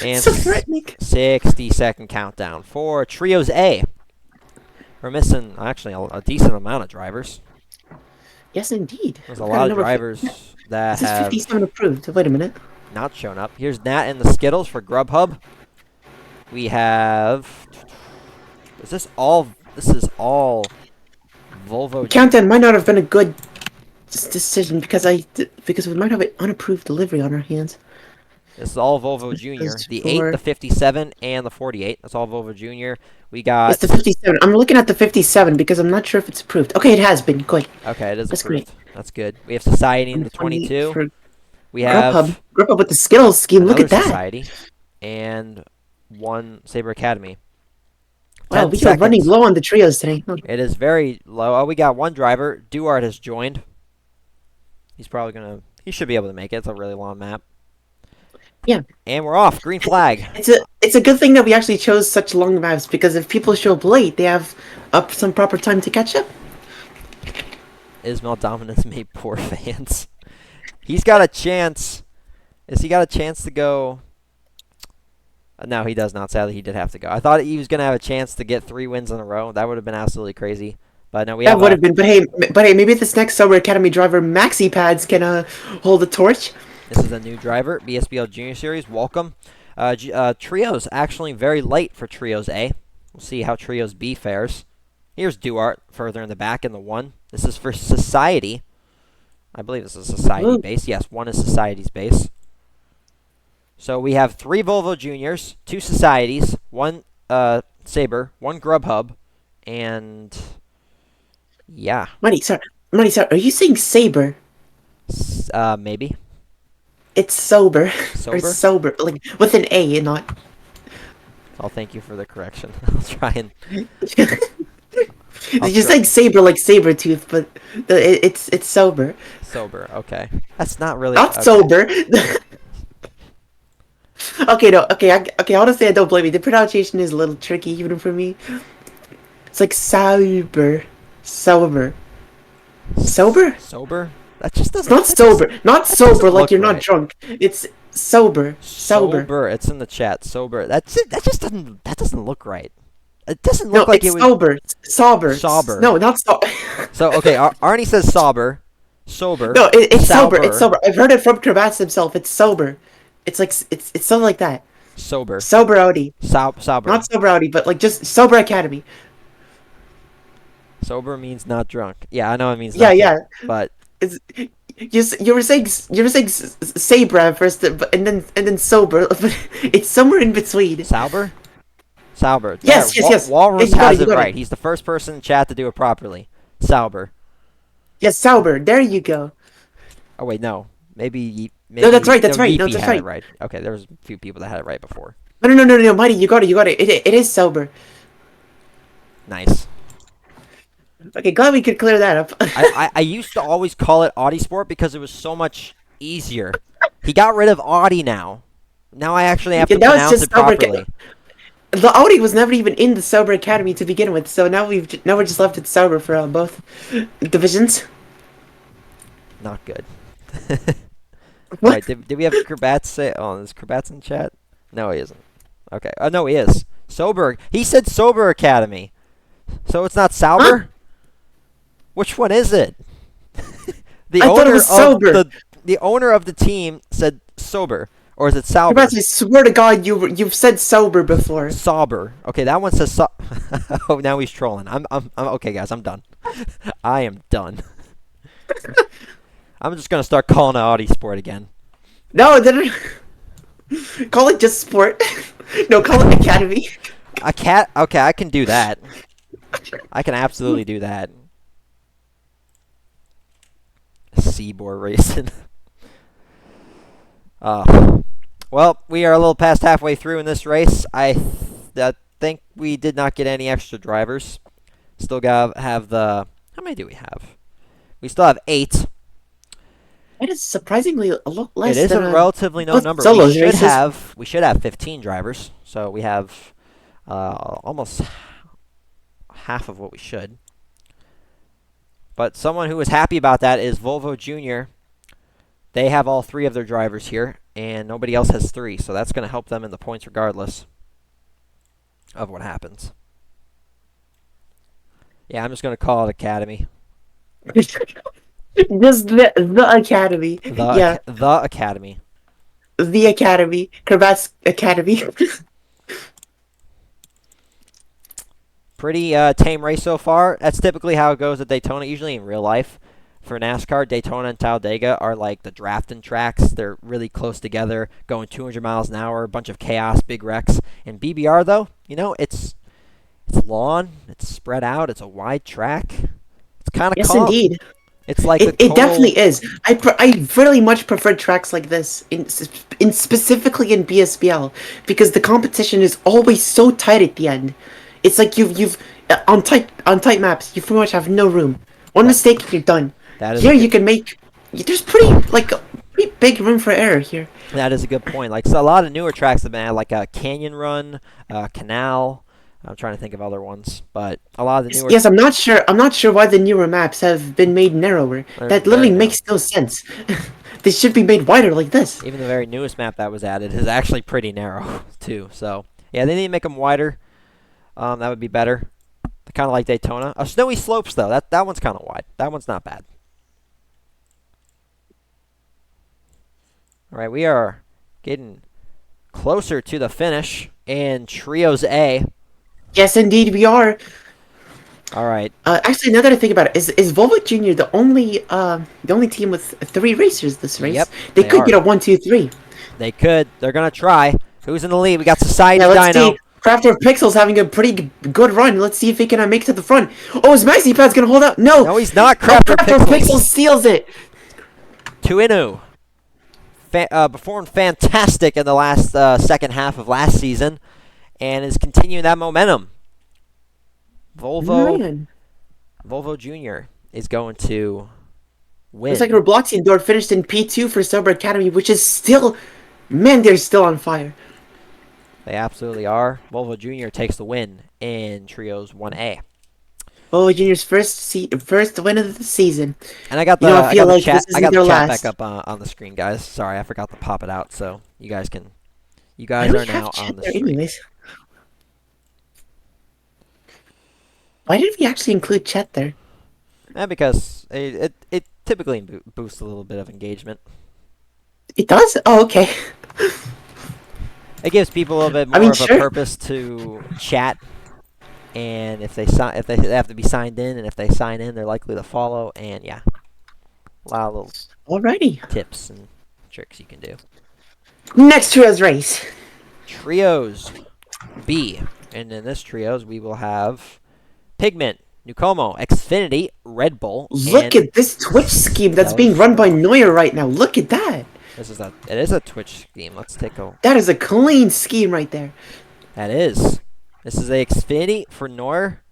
And So threatening. 60-second countdown for Trios A. We're missing actually a decent amount of drivers. Yes, indeed. There's a I've got lot of number drivers that This is have 57 approved. Wait a minute. not shown up. Here's Nat and the Skittles for Grubhub. We have. Is this all? This is all Volvo. Countdown might not have been a good decision because we might have an unapproved delivery on our hands. This is all Volvo Junior. The 8, the 57, and the 48. That's all Volvo Junior. We got. It's the 57. I'm looking at the 57 because I'm not sure if it's approved. Okay, it has been. Good. Okay, it is That's approved. great. That's good. We have Society in the 22. For We have Grubhub with the Skittles scheme. Look another at that. Society. And one Saber Academy. Wow, 10 we are running seconds. low on the trios today. It is very low. Oh, we got one driver. Duart has joined. He's probably going to. He should be able to make it. It's a really long map. Yeah. And we're off. Green flag. It's a good thing that we actually chose such long maps because if people show up late, they have some proper time to catch up. Ismail Dominance made poor fans. He's got a chance. Has he got a chance to go? No, he does not. Sadly, he did have to go. I thought he was going to have a chance to get 3 wins in a row. That would have been absolutely crazy. But no, we That have would have been, but hey, maybe this next Sober Academy driver, Maxi Pads, can hold the torch. This is a new driver, BSBL Junior Series. Welcome. Trios actually very late for Trios A. We'll see how Trios B fares. Here's Duart further in the back in the 1. This is for Society. I believe this is Society base. Yes, 1 is Society's base. So we have 3 Volvo Juniors, 2 Societies, 1 Saber, 1 Grubhub, and yeah. Money, sir, are you saying Saber? Maybe. It's sober. Sober? Or sober, like with an A and not. I'll thank you for the correction. I'll try and. You're saying saber like saber tooth, but it's sober. Sober. Okay. That's not really. Not okay. sober. Okay, no. Okay. Honestly, I don't blame you. The pronunciation is a little tricky even for me. It's like sober, sober. Sober? That just doesn't. Not sober. Not sober like look you're not right. drunk. It's sober. Sober. It's in the chat. Sober. That's it. That just doesn't. That doesn't look right. It doesn't No, look like it's it was. sober. Sober. Sober. No, not sober. So okay, Arnie says sober. Sober. No, it's sober. Sauber. It's sober. I've heard it from Kravats himself. It's sober. It's like it's something like that. Sober. Sober Audi. Sober. Not sober Audi, but like just sober Academy. Sober means not drunk. Yeah, I know it means. Yeah, not yeah. drunk, but It's you were saying Sabre at first, but and then sober, but it's somewhere in between. Sauber. Sauber. Yes, yes. Walrus You got has it, it you got right. it. He's the first person in chat to do it properly. Sauber. Yes, sober. There you go. Oh wait, no. Maybe. No, that's right. That's right. No, Yeepy that's had it right. right. Okay, there was a few people that had it right before. No, Mighty, you got it. You got it. It is sober. Nice. Okay, glad we could clear that up. I used to always call it Audi Sport because it was so much easier. He got rid of Audi now. Now I actually have to now it's pronounce just it properly. The Audi was never even in the Sober Academy to begin with, so now we're just left it sober for both divisions. Not good. What? Alright, did we have Kravats say? Oh, is Kravats in chat? No, he isn't. Okay. Oh, no, he is. Sober. He said Sober Academy. So it's not Sauber? Which one is it? The I thought it owner was of sober. the owner of the team said sober, or is it Kravats, Sauber? I swear to God, you've said sober before. Sauber. Okay, that one says oh, now he's trolling. I'm okay, guys. I'm done. I am done. I'm just gonna start calling it Audi Sport again. No, then call it just sport. No, call it academy. A cat. Okay, I can do that. I can absolutely do that. Seaboard racing. Well, we are a little past halfway through in this race. I think we did not get any extra drivers. Still got have the. How many do we have? We still have 8. That is surprisingly a lot It less is a than relatively low most number. solos races. We should have 15 drivers. So we have almost half of what we should. But someone who is happy about that is Volvo Junior. They have all 3 of their drivers here, and nobody else has 3. So that's going to help them in the points regardless of what happens. Yeah, I'm just going to call it Academy. Just the academy. Yeah, The Academy. the academy. Kravats Academy. Pretty tame race so far. That's typically how it goes at Daytona. Usually in real life, for NASCAR, Daytona and Talladega are like the drafting tracks. They're really close together, going 200 miles an hour, a bunch of chaos, big wrecks. In BBR though, it's lawn, it's spread out, it's a wide track. It's kind of Yes, calm. indeed. It's like a It total. definitely is. I really much prefer tracks like this in specifically in BSBL because the competition is always so tight at the end. It's like you've on tight maps you pretty much have no room. One That mistake and you're done. that is a Here you good. can make there's pretty big room for error here. That is a good point. Like so, a lot of newer tracks have been added, like a Canyon Run, Canal. I'm trying to think of other ones, but a lot of the newer. Yes, I'm not sure. I'm not sure why the newer maps have been made narrower. They're That very literally narrow. makes no sense. They should be made wider like this. Even the very newest map that was added is actually pretty narrow too. So yeah, they need to make them wider. That would be better. Kind of like Daytona. Snowy slopes though. That one's kind of wide. That one's not bad. All right, we are getting closer to the finish in Trios A. Yes, indeed, we are. All right. Actually, now that I think about it, is Volvo Junior the only team with 3 racers this race? Yep, They they could are. get a 1-2-3. They could. They're gonna try. Who's in the lead? We got Society Yeah, let's Dino. see. Crafter of Pixels having a pretty good run. Let's see if he can make it to the front. Oh, is Maxi Pad's gonna hold out? No. No, he's not. Oh, Crafter Crafter of Pixels Pixels. steals it. Tuinu. Performed fantastic in the last second half of last season, and is continuing that momentum. Man. Volvo Junior is going to win. Looks like Robloxian Door finished in P2 for Sober Academy, which is still, man, they're still on fire. They absolutely are. Volvo Junior takes the win in Trios 1A. Volvo Junior's first win of the season. And I got the, You know, I I feel got the like chat. this I isn't got the their chat last. back up on the screen, guys. Sorry, I forgot to pop it out, so you guys can. You Why guys do are we have now chat on the there screen. anyways? Why did we actually include chat there? And because it typically boosts a little bit of engagement. It does? Oh, okay. It gives people a little bit I more mean, of a sure. purpose to chat, and if they have to be signed in, and if they sign in, they're likely to follow. And yeah, a lot of little Alrighty. tips and tricks you can do. Next Trios race. Trios B, and in this trios we will have Pigment, Nucomo, Xfinity, Red Bull. Look and at this Twitch scheme that's Stellar being run by Sport. Neuer right now. Look at that. It is a Twitch scheme. Let's take a. That is a clean scheme right there. That is. This is a Xfinity for Nor.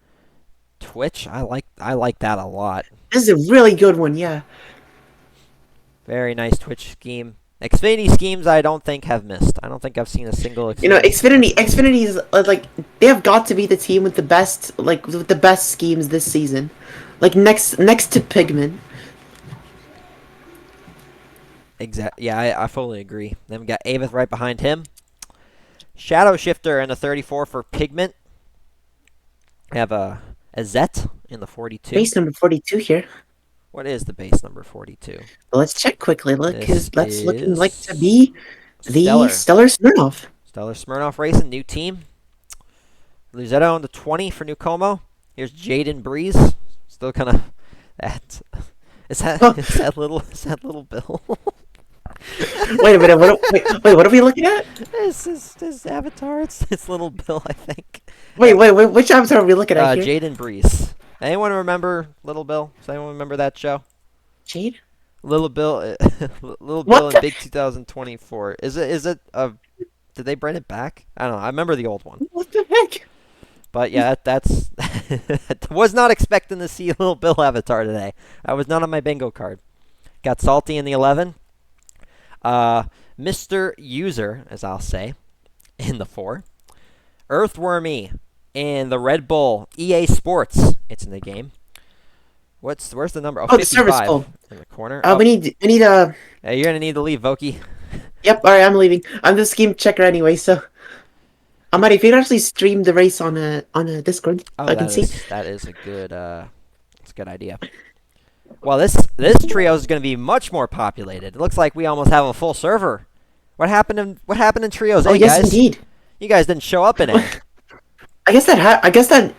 Twitch. I like that a lot. This is a really good one, yeah. Very nice Twitch scheme. Xfinity schemes I don't think have missed. I don't think I've seen a single Xfinity. You know, Xfinity is like they have got to be the team with the best schemes this season. Like next to Pigment. Yeah, I fully agree. Then we got Avith right behind him. Shadow Shifter and a 34 for Pigment. We have a Zet in the 42. Base number 42 here. What is the base number 42? Let's check quickly. This That's looking like to is be the Stellar. Stellar Smirnoff. Stellar Smirnoff Racing, new team. Luzetto on the 20 for New Como. Here's Jaden Breeze. Still kind of that. Is that Oh, is that little Bill? wait a minute. Wait, what are we looking at? This is his avatar. It's little Bill, I think. Wait. Which avatar are we looking at here? Jaden Breeze. Anyone remember Little Bill? Does anyone remember that show? Jade? Little Bill, Little What Bill in the? Big 2024. Is it did they bring it back? I don't know. I remember the old one. What the heck? But yeah, that's was not expecting to see a Little Bill avatar today. I was not on my bingo card. Got Salty in the 11. Mr. User, as I'll say, in the 4. Earthwormy in the Red Bull EA Sports. It's in the game. Where's the number? Oh, Oh, the service 55 call. in the corner. Oh, We need hey, you're gonna need to leave, Voki. Yep. All right, I'm leaving. I'm the scheme checker anyway, so. If you could actually stream the race on a Discord, Oh, I can see. that is a good it's a good idea. Well, this trio is going to be much more populated. It looks like we almost have a full server. What happened in trios? Oh Hey yes, guys, indeed. you guys didn't show up in any. I guess that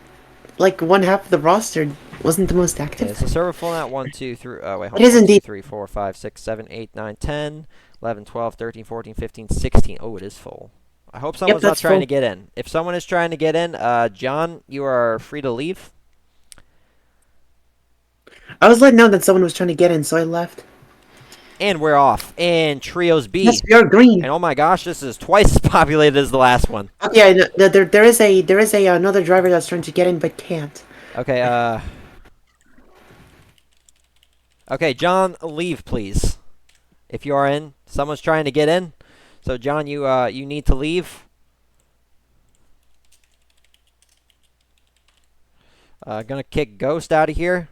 like one half of the roster wasn't the most Okay, active. is the server full now? 1, 2, 3. Oh wait, hold It on. is 1, 2, indeed. 3, 4, 5, 6, 7, 8, 9, 10, 11, 12, 13, 14, 15, 16. Oh, it is full. I hope someone's not that's trying full. to get in. If someone is trying to get in, John, you are free to leave. I was let know that someone was trying to get in, so I left. And we're off. And trios B. Yes, we are green. And oh my gosh, this is twice as populated as the last one. Okay, there is a another driver that's trying to get in but can't. Okay, okay, John, leave, please. If you are in, someone's trying to get in. So, John, you need to leave. Gonna kick Ghost out of here.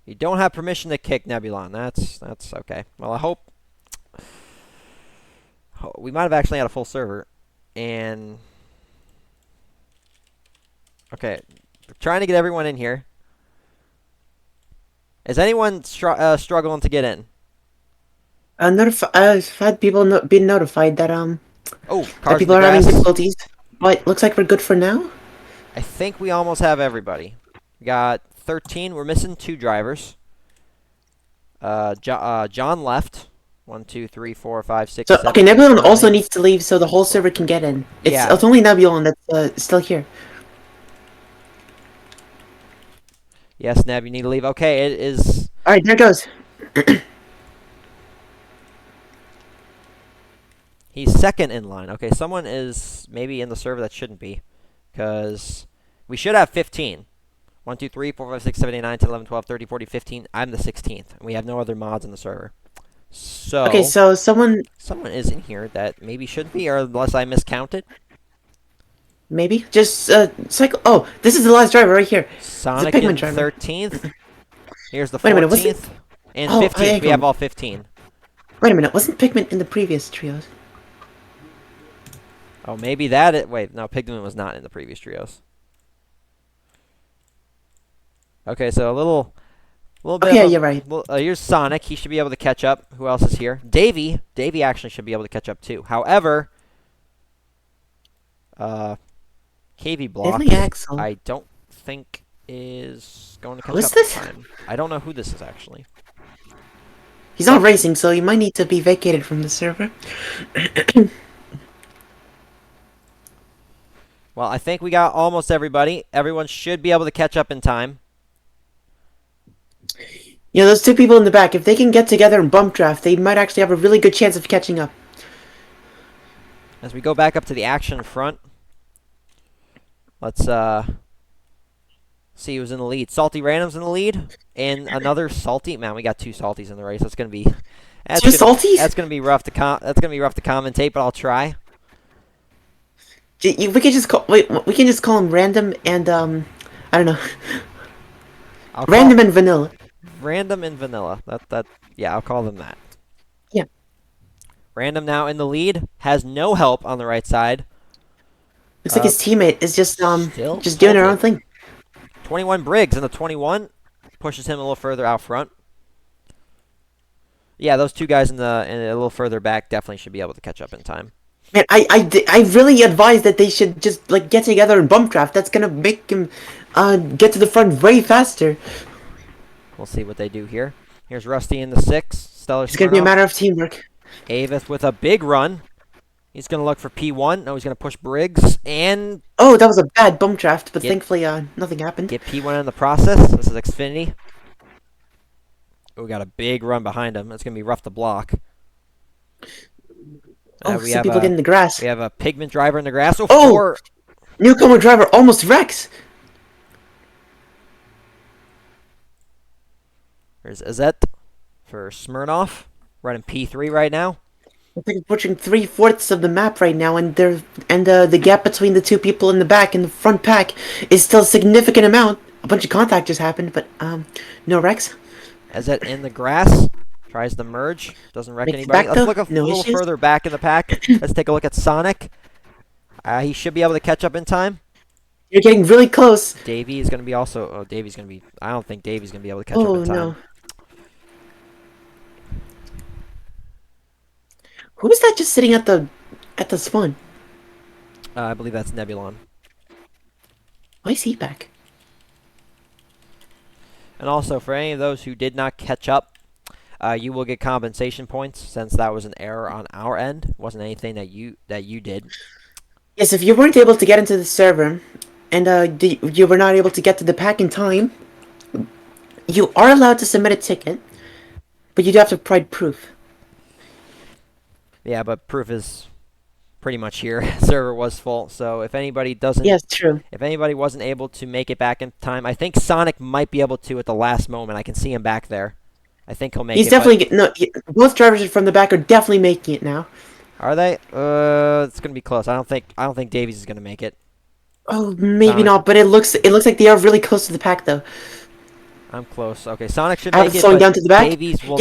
You don't have permission to kick Nebulon. That's okay. Well, I hope we might have actually had a full server, and okay, trying to get everyone in here. Is anyone struggling to get in? I've had people been notified that Oh, that cars in people the are having grass. difficulties, but looks like we're good for now. I think we almost have everybody. We got 13. We're missing 2 drivers. John left. 1, 2, 3, 4, 5, 6, So 7, okay, 8, Nebulon also 9. needs to leave so the whole server can get in. Yeah. It's only Nebulon that's still here. Yes, Neb, you need to leave. Okay, it is. All right, there goes. He's second in line. Okay, someone is maybe in the server that shouldn't be. Because we should have 15. 1, 2, 3, 4, 5, 6, 7, 8, 9, 10, 11, 12, 13, 14, 15. I'm the 16th. And we have no other mods in the server. So. Okay, so someone Someone is in here that maybe shouldn't be, or unless I miscounted. maybe just cycle. Oh, this is the last driver right here. Sonic Pikmin in driver. 13th. Here's the Wait a minute, what's 14th. And Oh, 15th. hang We have on. all 15. Wait a minute, wasn't Pikmin in the previous trios? Oh, maybe that. Wait, no, Pigman was not in the previous trios. Okay, so a little bit. Okay, of a, you're right. here's Sonic. He should be able to catch up. Who else is here? Davey. Davey actually should be able to catch up too. However, KV Block, Deadly Axel. I don't think is going to catch Who is up this? in time. I don't know who this is actually. He's not racing, so he might need to be vacated from the server. Well, I think we got almost everybody. Everyone should be able to catch up in time. You know, those 2 people in the back, if they can get together and bump draft, they might actually have a really good chance of catching up. As we go back up to the action front, let's see who's in the lead. Salty Random's in the lead, and another Salty. Man, we got 2 Salties in the race. That's gonna be 2 Salties? That's gonna be rough to commentate, but I'll try. We can just call. Wait, we can just call him Random and I don't know. I'll call Random and Vanilla. Random and Vanilla. Yeah, I'll call them that. Yeah. Random now in the lead, has no help on the right side. Looks like his teammate is just Still doing her own halted. thing. 21 Briggs in the 21 pushes him a little further out front. Yeah, those two guys in a little further back definitely should be able to catch up in time. Man, I really advise that they should just like get together and bump draft. That's gonna make him get to the front way faster. We'll see what they do here. Here's Rusty in the 6. Stellar It's gonna be a Smirnoff. matter of teamwork. Avith with a big run. He's going to look for P1. No, he's going to push Briggs and Oh, that was a bad bump draft, but Get- thankfully nothing happened. get P1 in the process. This is Xfinity. Oh, we got a big run behind him. It's going to be rough to block. Oh, some people get in the grass. We have a Pigment driver in the grass. Oh! Four. Newcomer driver almost wrecks. There's Azet for Smirnoff. Running P3 right now. I think it's pushing 3/4 of the map right now, and the gap between the two people in the back and the front pack is still a significant amount. A bunch of contact just happened, but no wrecks. Azet in the grass. Tries to merge. Doesn't wreck Makes it anybody. back, Let's though. look a No little issues. further back in the pack. Let's take a look at Sonic. He should be able to catch up in time. You're getting really close. Davey is going to be also. Oh, Davey's going to be. I don't think Davey's going to be able to catch up Oh in time. no. Who is that just sitting at the spawn? I believe that's Nebulon. Why is he back? And also, for any of those who did not catch up, you will get compensation points since that was an error on our end. It wasn't anything that you did. Yes, if you weren't able to get into the server, and you were not able to get to the pack in time, you are allowed to submit a ticket, but you do have to provide proof. Yeah, but proof is pretty much here. Server was full, so if anybody doesn't, Yes, true. if anybody wasn't able to make it back in time, I think Sonic might be able to at the last moment. I can see him back there. I think he'll make He's it. definitely both drivers from the back are definitely making it now. Are they? It's gonna be close. I don't think Davies is gonna make it. Oh, maybe Sonic. not, but it looks like they are really close to the pack though. I'm close. Okay, Sonic should Out make of it. slowing But down to the back. Davies will.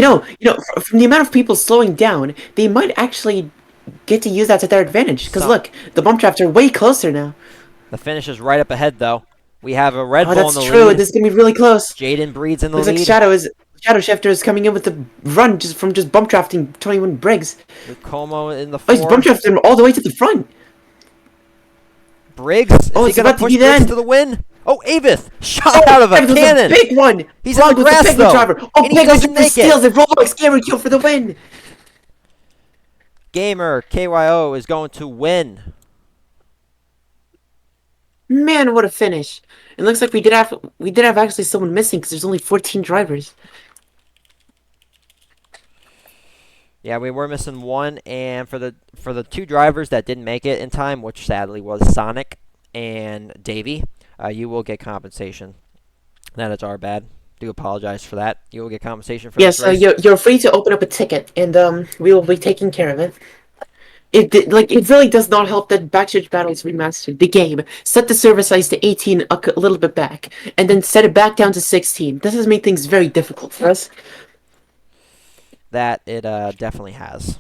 From the amount of people slowing down, they might actually get to use that to their advantage. Because look, the bump drafts are way closer now. The finish is right up ahead, though. We have a Red Oh, Bull in that's the true. lead. This is gonna be really close. Jaden Breed's in the Looks lead. like Shadow Shifter is coming in with the run just from bump drafting 21 Briggs. Como in the Oh, he's 4. bump drafting him all the way to the front. Briggs. Is Oh, he it's gonna about to push be Briggs then. to the win? Oh, Avith shot out of a That was cannon. big one. He's in the With the grass, Pigment though, driver. Oh, and he Pigment doesn't driver make it. steals it. Roblox gamer kill for the win. Gamer KYO is going to win. Man, what a finish! It looks like we did have actually someone missing because there's only 14 drivers. Yeah, we were missing one, and for the two drivers that didn't make it in time, which sadly was Sonic and Davey, you will get compensation. That is our bad. Do apologize for that. You will get compensation for Yes, this race. you're free to open up a ticket, and we will be taking care of it. It really does not help that Backstreet Battles remastered the game. Set the server size to 18 a little bit back, and then set it back down to 16. This has made things very difficult for us. That it definitely has.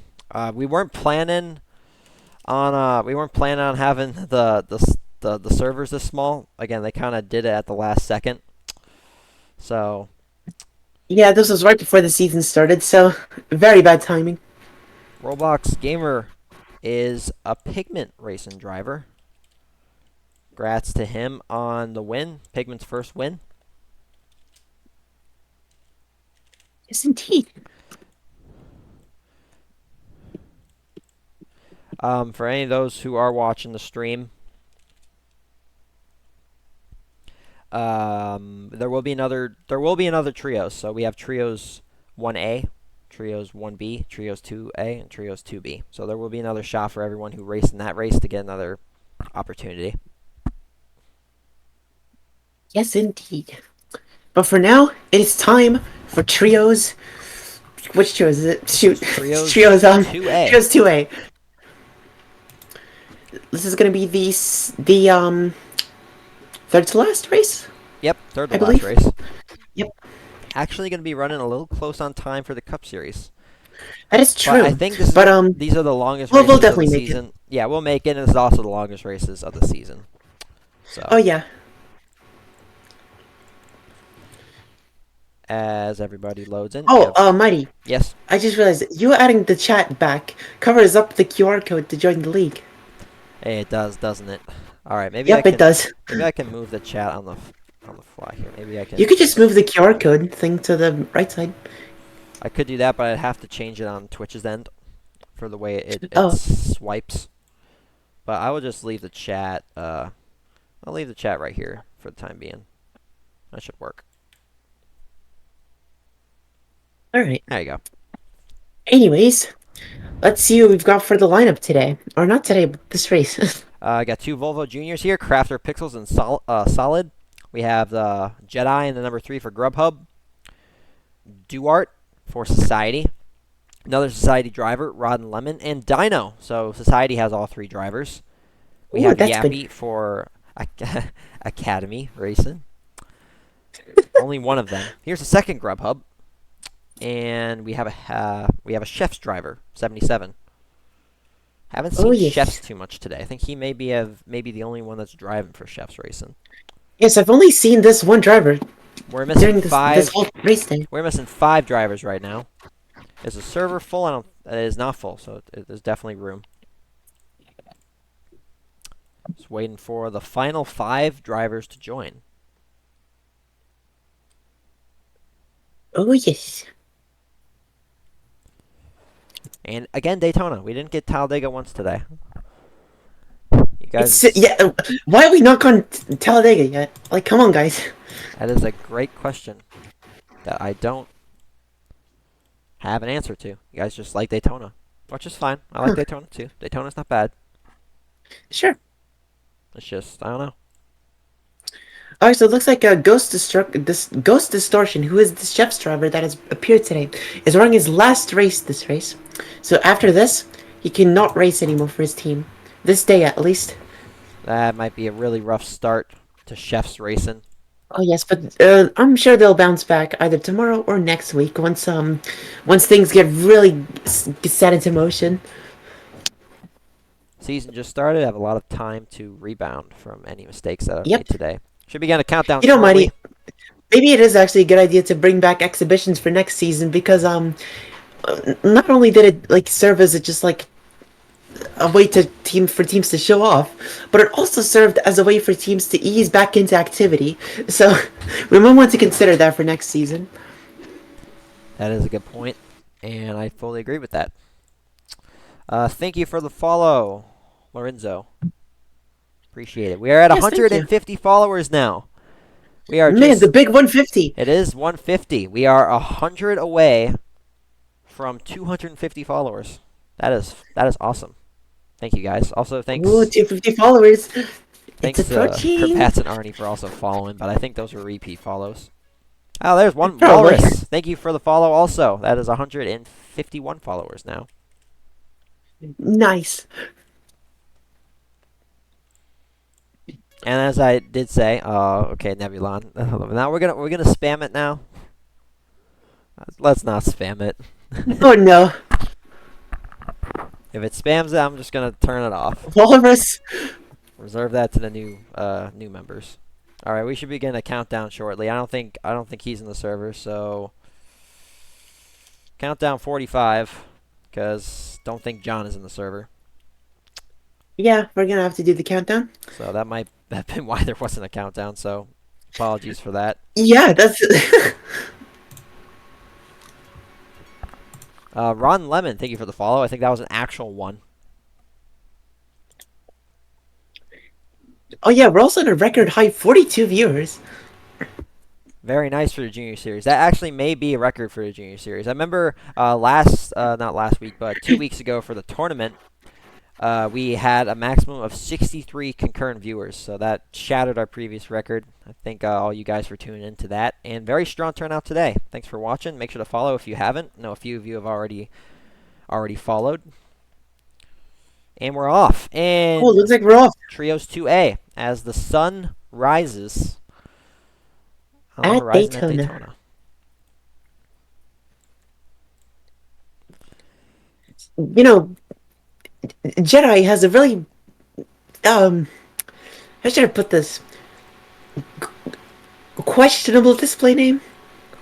We weren't planning on having the servers this small. Again, they kind of did it at the last second. So Yeah, this was right before the season started, so very bad timing. Roblox Gamer is a Pigment racing driver. Congrats to him on the win. Pigment's first win. Yes, indeed. For any of those who are watching the stream, there will be another trios. So we have trios 1A, trios 1B, trios 2A, and trios 2B. So there will be another shot for everyone who raced in that race to get another opportunity. Yes, indeed. But for now, it is time for trios. Which trios is it? Shoot, Trios trios 2A. Trios 2A. This is gonna be the third to last race. Yep, third I to last believe. race. Yep. Actually, going to be running a little close on time for the Cup Series. That is But true. I think this is, But these are the longest we'll races definitely of the make it. season. Yeah, we'll make it, and this is also the longest races of the season. So oh yeah. as everybody loads in. We Oh, have Mighty. yes, I just realized you adding the chat back covers up the QR code to join the league. hey, it does, doesn't it? All right, Yep, it does. maybe I can move the chat on the fly here. Maybe I You can could just move the QR code thing to the right side. I could do that, but I'd have to change it on Twitch's end for the way it Oh, swipes. But I will just leave the chat. I'll leave the chat right here for the time being. That should work. all right. There you go. Anyways, let's see what we've got for the lineup today. Or not today, but this race. I got two Volvo Juniors here, Crafter Pixels and Solid. We have the Jedi in the number 3 for Grubhub. Duart for Society. Another Society driver, Rod and Lemon, and Dino. So Society has all 3 drivers. We Ooh, have that's good. Yappy for Academy Racing. Only one of them. Here's the second Grubhub, and we have a Chef's driver, 77. Haven't Oh seen Chef's yes. too much today. I think he maybe the only one that's driving for Chef's Racing. Yes, I've only seen this one driver We're missing during this five. whole race day. We're missing 5 drivers right now. Is the server full? I don't. It is not full, so there's definitely room. Just waiting for the final 5 drivers to join. Oh yes. And again, Daytona. We didn't get Talladega once today. You It's guys, yeah. Why are we not on Talladega yet? Like, come on, guys. that is a great question that I don't have an answer to. You guys just like Daytona, which is fine. I like Huh. Daytona too. Daytona's not bad. Sure. It's just I don't know. Alright, so it looks like Ghost Distortion, who is the chef's driver that has appeared today, is running his last race this race. So after this, he cannot race anymore for his team. This day, at least. That might be a really rough start to Chef's Racing. Oh yes, but I'm sure they'll bounce back either tomorrow or next week once things get really set into motion. Season just started. I have a lot of time to rebound from any mistakes that I've made Yep. today. Should begin a countdown You know, shortly. Mighty, maybe it is actually a good idea to bring back exhibitions for next season because not only did it like serve as just like a way to teams to show off, but it also served as a way for teams to ease back into activity. So we might want to consider that for next season. That is a good point, and I fully agree with that. Thank you for the follow, Lorenzo. Appreciate it. We are at Yes, thank you. 150 followers now. We are Man, the just. big 150. It is 150. We are 100 away from 250 followers. That is awesome. Thank you guys. Also, Ooh, 250 followers. It's thanks to approaching. Kerpats and Arnie for also following, but I think those were repeat follows. Oh, there's one Probably. Walrus. Thank you for the follow. Also, that is 151 followers now. Nice. And as I did say, okay, Nebulon. Now we're gonna spam it now. Let's not spam it. Oh no. If it spams it, I'm just gonna turn it off. Walrus. Reserve that to the new members. All right, we should begin a countdown shortly. I don't think he's in the server, so countdown 45, because don't think John is in the server. Yeah, we're gonna have to do the countdown. So that might have been why there wasn't a countdown. So apologies for that. Yeah, that's. Ron Lemon, thank you for the follow. I think that was an actual one. Oh yeah, we're also at a record high 42 viewers. Very nice for the junior series. That actually may be a record for the junior series. I remember not last week, but 2 weeks ago for the tournament, we had a maximum of 63 concurrent viewers. So that shattered our previous record. I thank all you guys for tuning into that. And very strong turnout today. Thanks for watching. Make sure to follow if you haven't. I know a few of you have already followed. And we're off. And Oh, it looks like we're off Trios 2A as the sun rises on the at horizon Daytona. at Daytona. You know, Jedi has a really how should I put this? Questionable display name.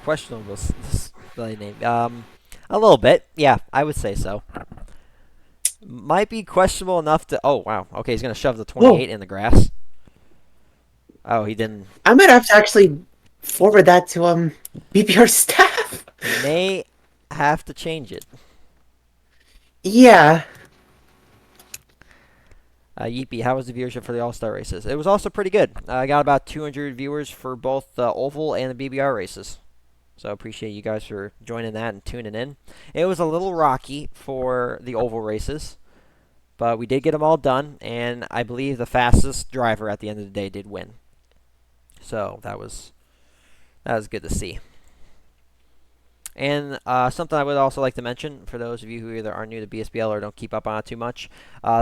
questionable spelling name. A little bit. Yeah, I would say so. Might be questionable enough to. Oh wow. Okay, he's gonna shove the Oh, 28 in the grass. Oh, he didn't. I might have to actually forward that to BPR staff. He may have to change it. Yeah. Yeepy, how was the viewership for the All-Star races? It was also pretty good. I got about 200 viewers for both the Oval and the BBR races. So appreciate you guys for joining that and tuning in. It was a little rocky for the Oval races, but we did get them all done, and I believe the fastest driver at the end of the day did win. So that was good to see. And something I would also like to mention for those of you who either are new to BSBL or don't keep up on it too much,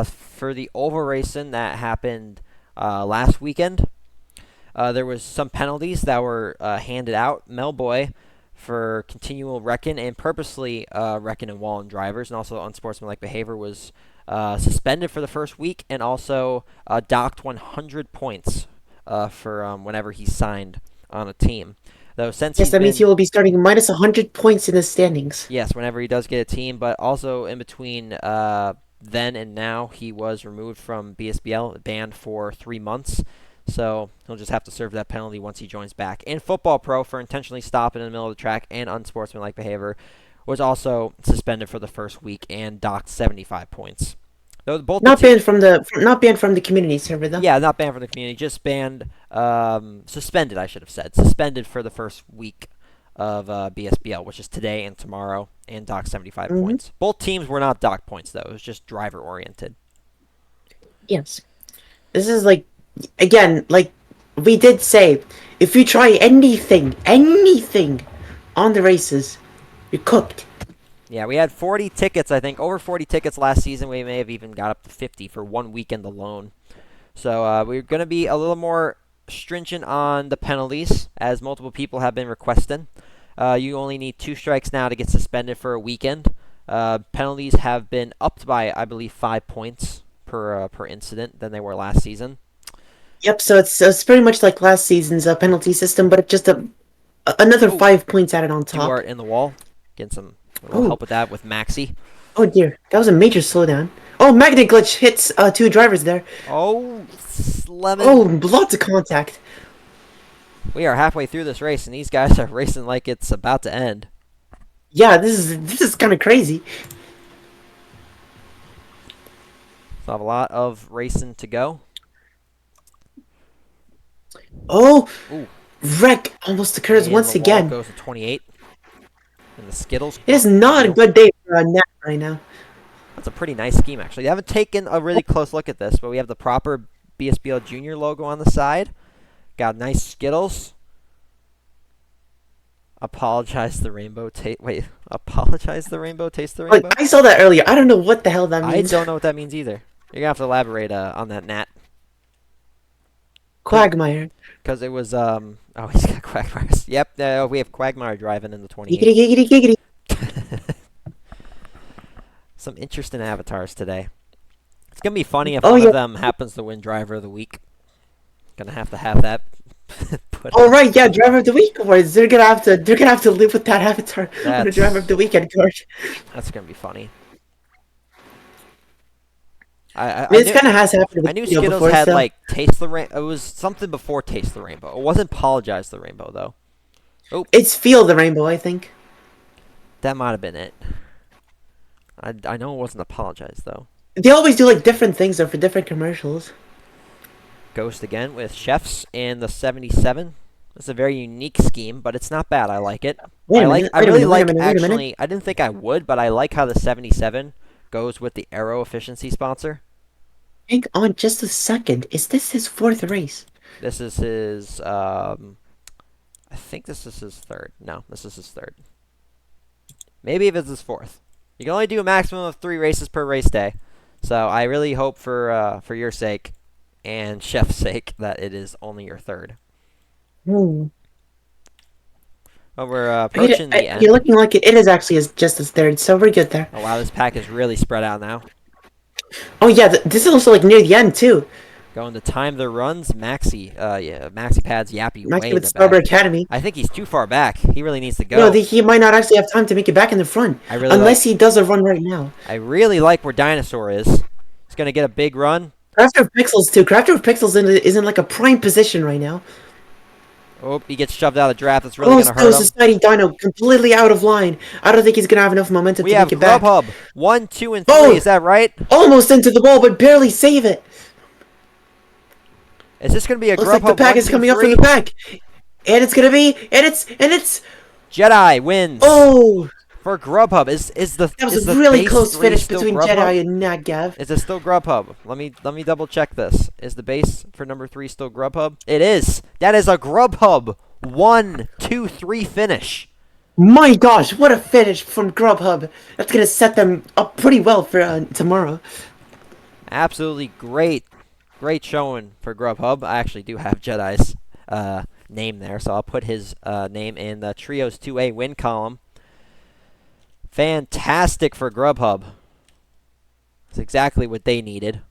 for the oval racing that happened last weekend, there was some penalties that were handed out. Melboy for continual wrecking and purposely wrecking and walling drivers, and also unsportsmanlike behavior was suspended for the first week, and also docked 100 points for whenever he signed on a team. Though since Yes, he's that means he been will be starting minus 100 points in the standings. yes, whenever he does get a team, but also in between then and now, he was removed from BSBL, banned for 3 months. So he'll just have to serve that penalty once he joins back. And Football Pro for intentionally stopping in the middle of the track and unsportsmanlike behavior was also suspended for the first week and docked 75 points. Though both Not banned from the not banned from the community server though. yeah, not banned from the community, just banned, suspended. I should have said suspended for the first week of BSBL, which is today and tomorrow, and docked 75 Mm-hmm. points. Both teams were not docked points though; it was just driver oriented. Yes. This is like, again, like we did say, if you try anything on the races, you're cooked. Yeah, we had 40 tickets, I think, over 40 tickets last season. We may have even got up to 50 for one weekend alone. So we're going to be a little more stringent on the penalties, as multiple people have been requesting. You only need 2 strikes now to get suspended for a weekend. Penalties have been upped by, I believe, 5 points per incident than they were last season. Yep. So it's pretty much like last season's penalty system, but just another Oh, 5 points added on top. Duart in the wall. Getting some little Oh, help with that with Maxi. oh dear, that was a major slowdown. Oh, magnet glitch hits 2 drivers there. Oh, Lemon. Oh, lots of contact. We are halfway through this race, and these guys are racing like it's about to end. Yeah, this is kind of crazy. So I have a lot of racing to go. Oh, Ooh, wreck almost occurs and once the wall again. goes to 28. And the Skittles. It is not a good day for Nat right now. That's a pretty nice scheme, actually. I haven't taken a really close look at this, but we have the proper BSBL Junior logo on the side. Got nice Skittles. Apologize the rainbow taste. Wait, apologize the rainbow taste the rainbow? I saw that earlier. I don't know what the hell that I means. don't know what that means either. You're gonna have to elaborate on that, Nat. Quagmire. Because it was oh, he's got Quagmire. Yep, we have Quagmire driving in the 28. Giggity giggity giggity. Some interesting avatars today. It's gonna be funny if Oh one yeah. of them happens to win Driver of the Week. Gonna have that put All on. right, yeah, driver of the week awards. They're gonna have to live with that avatar on the driver of the weekend card. That's gonna be funny. I I mean, this knew kind of has happened I with knew Skittles Skittles before, had so like Taste the Rainbow. It was something before Taste the Rainbow. It wasn't Apologize the Rainbow though. Oh, it's Feel the Rainbow, I think. that might have been it. I know it wasn't Apologize though. They always do like different things though for different commercials. Ghost again with Chefs and the 77. It's a very unique scheme, but it's not bad. I like it. Wait a minute. I Wait a really minute. Wait a like minute. Wait a minute. actually. I didn't think I would, but I like how the 77 goes with the Aero efficiency sponsor. Hang on just a second. Is this his 4th race? This is his. I think this is his 3rd. No, this is his 3rd. Maybe if it's his 4th. You can only do a maximum of 3 races per race day. So I really hope for your sake and Chef's sake that it is only your 3rd. Hmm. But we're approaching the end. You're looking like it is actually just his 3rd, so we're good there. Oh wow, this pack is really spread out now. Oh yeah, this is also like near the end too. Going to time their runs. Maxi Pads Yappy Maxi way in with the Starber back. Academy. I think he's too far back. He really needs to No, go. he might not actually have time to make it back in the front. I really like. Unless he does a run right now. I really like where Dinosaur is. He's gonna get a big run. Crafter of Pixels, too. Crafter of Pixels is in like a prime position right now. Oh, he gets shoved out of the draft. That's really Oh, gonna so hurt him. Society Dino completely out of line. I don't think he's going to have enough momentum We to have make it back. Grubhub 1, 2, and 3. Oh! Is that right? Almost into the wall, but barely save it. Is this gonna be a Looks Grubhub like the pack 1, is 2, coming up from 3? the back. And it's going to be, and it's, Jedi wins. oh! For Grubhub. Is the That was is a the really base close 3 finish still between Grubhub? Jedi and Nagav. Is it still Grubhub? Let me double check this. Is the base for number 3 still Grubhub? It is. That is a Grubhub 1, 2, 3 finish. My gosh, what a finish from Grubhub. That's going to set them up pretty well for tomorrow. Absolutely great showing for Grubhub. I actually do have Jedi's name there, so I'll put his name in the Trios 2A win column. Fantastic for Grubhub. That's exactly what they needed.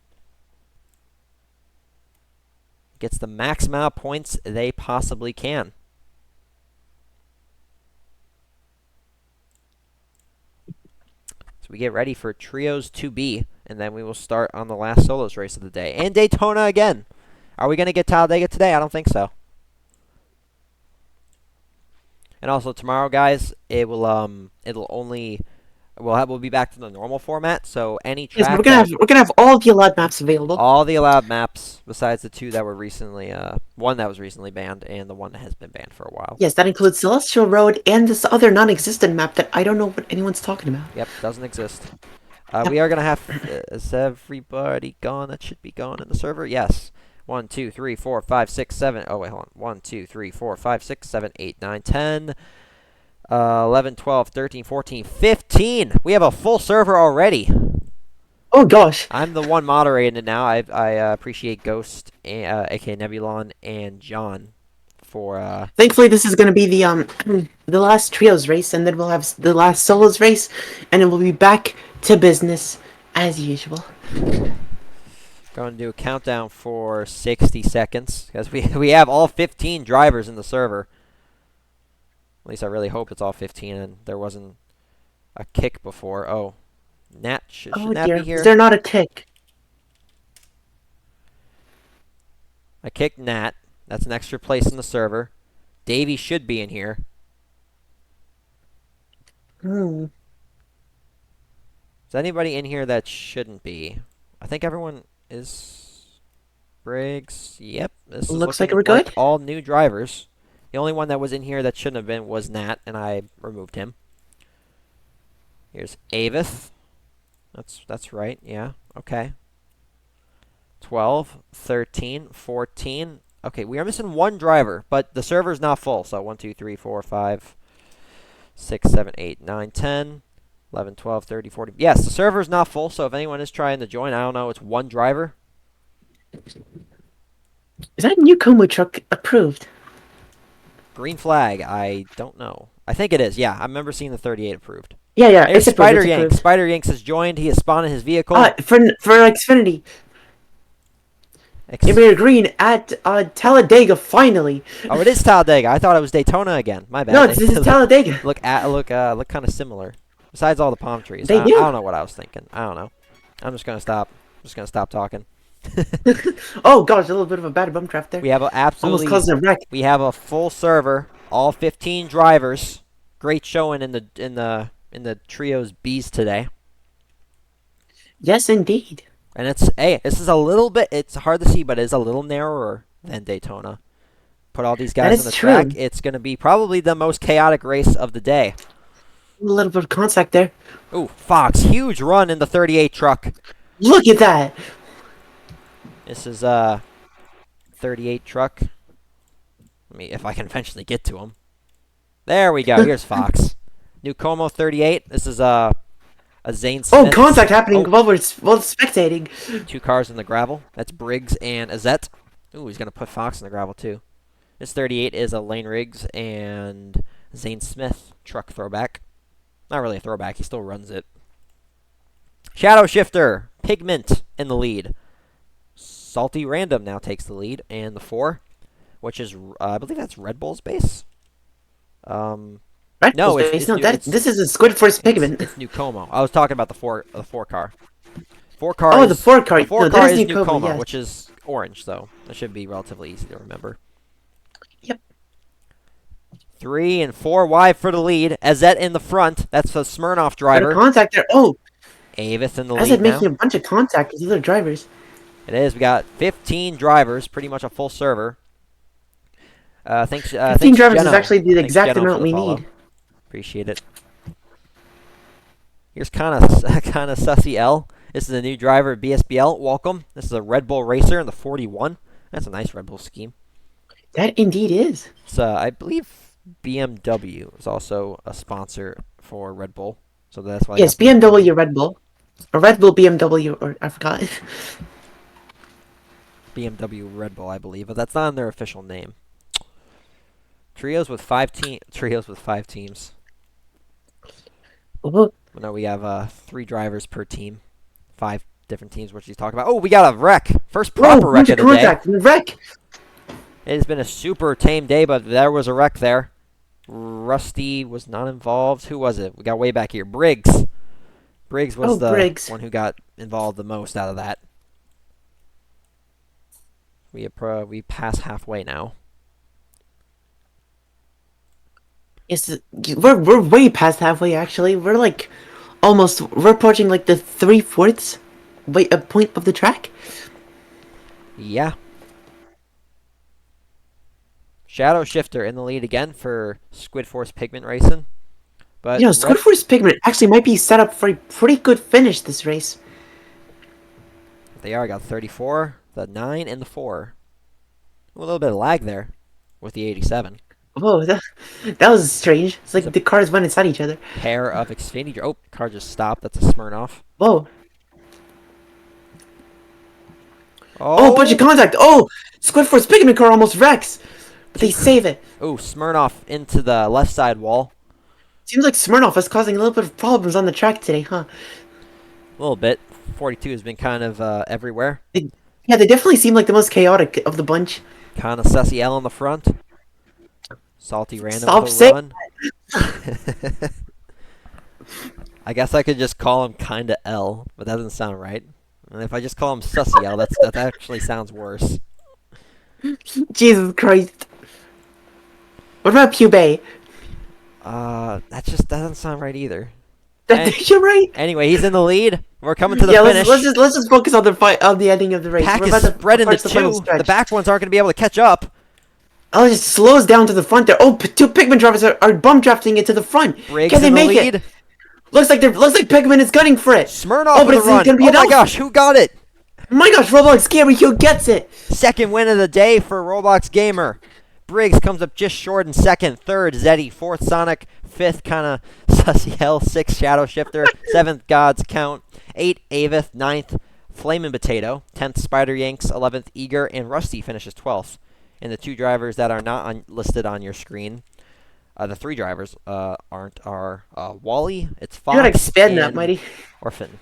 Gets the max amount of points they possibly can. So we get ready for Trios 2B, and then we will start on the last solos race of the day. And Daytona again. Are we going to get Talladega today? I don't think so. And also tomorrow, guys, it'll only we'll be back to the normal format. So any track Yes, we're gonna have all the allowed maps available. all the allowed maps besides the 2 that were recently one that was recently banned and the one that has been banned for a while. Yes, that includes Celestial Road and this other non-existent map that I don't know what anyone's talking about. Yep, doesn't exist. We are gonna have is everybody gone that should be gone in the server? Yes. 1, 2, 3, 4, 5, 6, 7. Oh wait, hold on. 1, 2, 3, 4, 5, 6, 7, 8, 9, 10. 11, 12, 13, 14, 15. We have a full server already. Oh gosh. I'm the one moderating it now. I appreciate Ghost, aka Nebulon, and John for. Thankfully, this is going to be the last trios race, and then we'll have the last solos race, and then we'll be back to business as usual. Going to do a countdown for 60 seconds because we have all 15 drivers in the server. At least I really hope it's all 15 and there wasn't a kick before. Oh, Nat should Nat dear. be here? Is there not a kick? I kicked Nat. That's an extra place in the server. Davey should be in here. Hmm. Is anybody in here that shouldn't be? I think everyone is. Briggs. Yep. This Looks is like looking we're good. all new drivers. The only one that was in here that shouldn't have been was Nat, and I removed him. Here's Avith. That's right. Yeah. Okay. 12, 13, 14. Okay, we are missing one driver, but the server's not full. So 1, 2, 3, 4, 5, 6, 7, 8, 9, 10, 11, 12, 13, 14. Yes, the server's not full, so if anyone is trying to join, I don't know, it's one driver. Is that new Komu truck approved? Green flag, I don't know. I think it is, yeah. I remember seeing the 38 approved. Yeah, There's it's Spider approved. Yanks. Spider Yanks has joined. He has spawned in his vehicle. For Xfinity. Emir Green at Talladega finally. Oh, it is Talladega. I thought it was Daytona again. My bad. No, this is Talladega. Look kind of similar. Besides all the palm trees. They I do. don't know what I was thinking. I don't know. I'm just gonna stop. I'm just gonna stop talking. Oh gosh, a little bit of a bad bum draft there. We have Almost caused a wreck. We have a full server, all 15 drivers. Great showing in the trios B's today. Yes, indeed. And this is a little bit. It's hard to see, but it is a little narrower than Daytona. Put all these guys on the track. It's going to be probably the most chaotic race of the day. A little bit of contact there. Ooh, Fox, huge run in the 38 truck. Look at that. This is 38 truck. Let me, if I can eventually get to him. There we go. Here's Fox. New Como 38. This is a Zane Smith. Oh, contact happening while we're spectating. 2 cars in the gravel. That's Briggs and Azette. Ooh, he's going to put Fox in the gravel, too. This 38 is a Lane Riggs and Zane Smith truck throwback. Not really a throwback. He still runs it. Shadow Shifter. Pigment in the lead. Salty Random now takes the lead, and the 4, which is I believe that's Red Bull's base. Red Bull's No, base. it's No, new. this is a Squid Force Pigment. It's New Como. I was talking about the 4 car. 4 car Oh, is the 4 car. the 4 No, that car is is New New Como, Como, yes. which is orange, so that should be relatively easy to remember. Yep. 3 and 4 wide for the lead. Azet in the front. That's the Smirnoff Got a driver. contact there. Oh, Avis in the I said lead making now. a bunch of contact with other drivers. It is. We got 15 drivers, pretty much a full server. Thanks, 15 thanks, drivers is Geno. actually the Thanks, exact Geno, for amount the we follow. need. Appreciate it. Here's kind of Sussy L. This is a new driver at BSBL. Welcome. This is a Red Bull racer in the 41. That's a nice Red Bull scheme. That indeed is. So I believe BMW is also a sponsor for Red Bull. So that's why. Yes, BMW Red Bull. Or Red Bull BMW, or I forgot. BMW Red Bull, I believe, but that's not in their official name. Trios with 5 teams. Oh, Well, no, we have 3 drivers per team, 5 different teams, which he's talking about. Oh, we got a wreck. First proper wreck of the day. Contact. Wreck. It has been a super tame day, but there was a wreck there. Rusty was not involved. Who was it? We got way back here. Briggs. Briggs was the one who got involved the most out of that. We pass halfway now. Yes, we're way past halfway. Actually, we're like we're approaching like the 3/4 point of the track. Yeah. Shadow Shifter in the lead again for Squid Force Pigment Racing. But Squid Force Pigment actually might be set up for a pretty good finish this race. They are. Got 34, the 9, and the 4. A little bit of lag there with the 87. Whoa, that was strange. It's like the cars went inside each other. Pair of Xfinity. Oh, car just stopped. That's a Smirnoff. Whoa. Oh, bunch of contact. Oh, Squid Force Pigment car almost wrecks. But they save it. Oh, Smirnoff into the left side wall. Seems like Smirnoff is causing a little bit of problems on the track today, huh? A little bit. 42 has been kind of everywhere. Yeah, they definitely seem like the most chaotic of the bunch. Kind of Sussy L in the front. Salty Random Stop with a saying run. I guess I could just call him kinda L, but that doesn't sound right. And if I just call him Sussy L, that actually sounds worse. Jesus Christ. What about Pubay? That doesn't sound right either. You're right. Anyway, he's in the lead. We're coming to the Yeah, finish. let's just focus on the ending of the race. Pack We're is about to spread into approach the final 2. stretch. The back ones aren't going to be able to catch up. Oh, it just slows down to the front there. Oh, 2 Pigment drivers are bump drafting it to the front. Briggs Can they in the make lead. it? Looks like Pigment is gunning for it. Smirnoff with a run. Gonna be Oh my enough? gosh, who got it? My gosh, Roblox Gamer, who gets it? Second win of the day for Roblox Gamer. Briggs comes up just short in second. Third, Zeddy. Fourth, Sonic. Fifth, kind of Sussy Hell. Sixth, Shadow Shifter. Seventh, God's Count. 8th, Avith. 9th, Flamin' Potato. 10th, Spider Yanks. 11th, Eager. And Rusty finishes 12th. And the 2 drivers that are not listed on your screen, the 3 drivers are Wally, it's Fox, You gotta expand that, and Mighty. Orphan.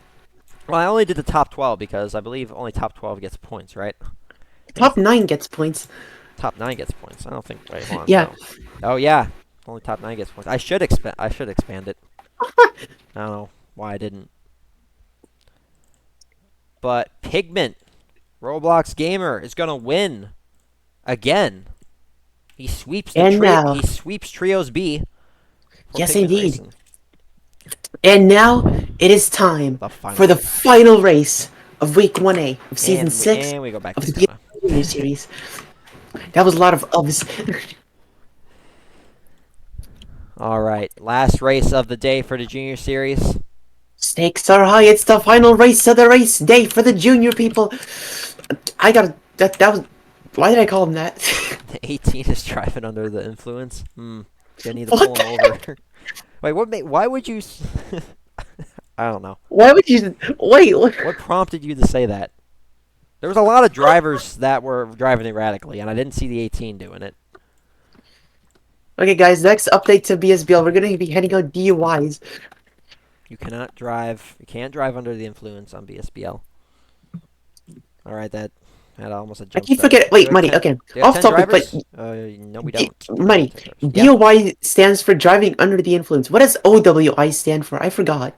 Well, I only did the top 12 because I believe only top 12 gets points, right? Top 9 gets points. Top 9 gets points. I don't think. Wait, hold on. Yeah. No. Oh yeah, only top 9 gets points. I should expand it. I don't know why I didn't. But Pigment, Roblox Gamer is gonna win again. He sweeps the he sweeps Trios B. Yes, Pigment indeed. Racing. And now it is time for the final race of Week 1A of Season 6 and we go back of to the BSBL series. That was a lot of ofs. All right, last race of the day for the Junior Series. Stakes are high. It's the final race of the race day for the junior people. I got that was. Why did I call him that? The 18 is driving under the influence. Gonna need to pull him over. Wait, why would you? I don't know. Why would you? Wait. What prompted you to say that? There was a lot of drivers that were driving erratically, and I didn't see the 18 doing it. Okay, guys. Next update to BSBL. We're gonna be handing out DUIs. You cannot drive. You can't drive under the influence on BSBL. All right, that. Had almost a I jump keep start. forgetting. Do we Wait, have Money. 10? Okay, Do we have off 10 topic, but drivers? No, we don't. We don't have Money. 10 drivers. Yeah. DOY stands for driving under the influence. What does OWI stand for? I forgot.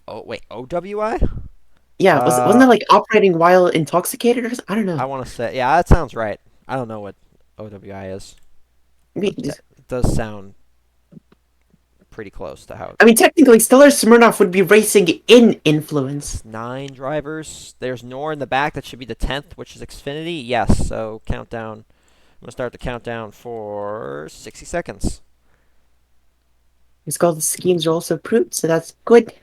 Oh, wait. OWI? Yeah, wasn't Uh, that like operating while intoxicated or something? I don't know. I want to say. Yeah, that sounds right. I don't know what OWI is, but Maybe- it does sound pretty close to how I mean, technically, Stellar Smirnov would be racing in influence. it's 9 drivers. There's Nor in the back. That should be the 10th, which is Xfinity. Yes, so countdown. I'm going to start the countdown for 60 seconds. It's called the schemes are also approved, so that's good.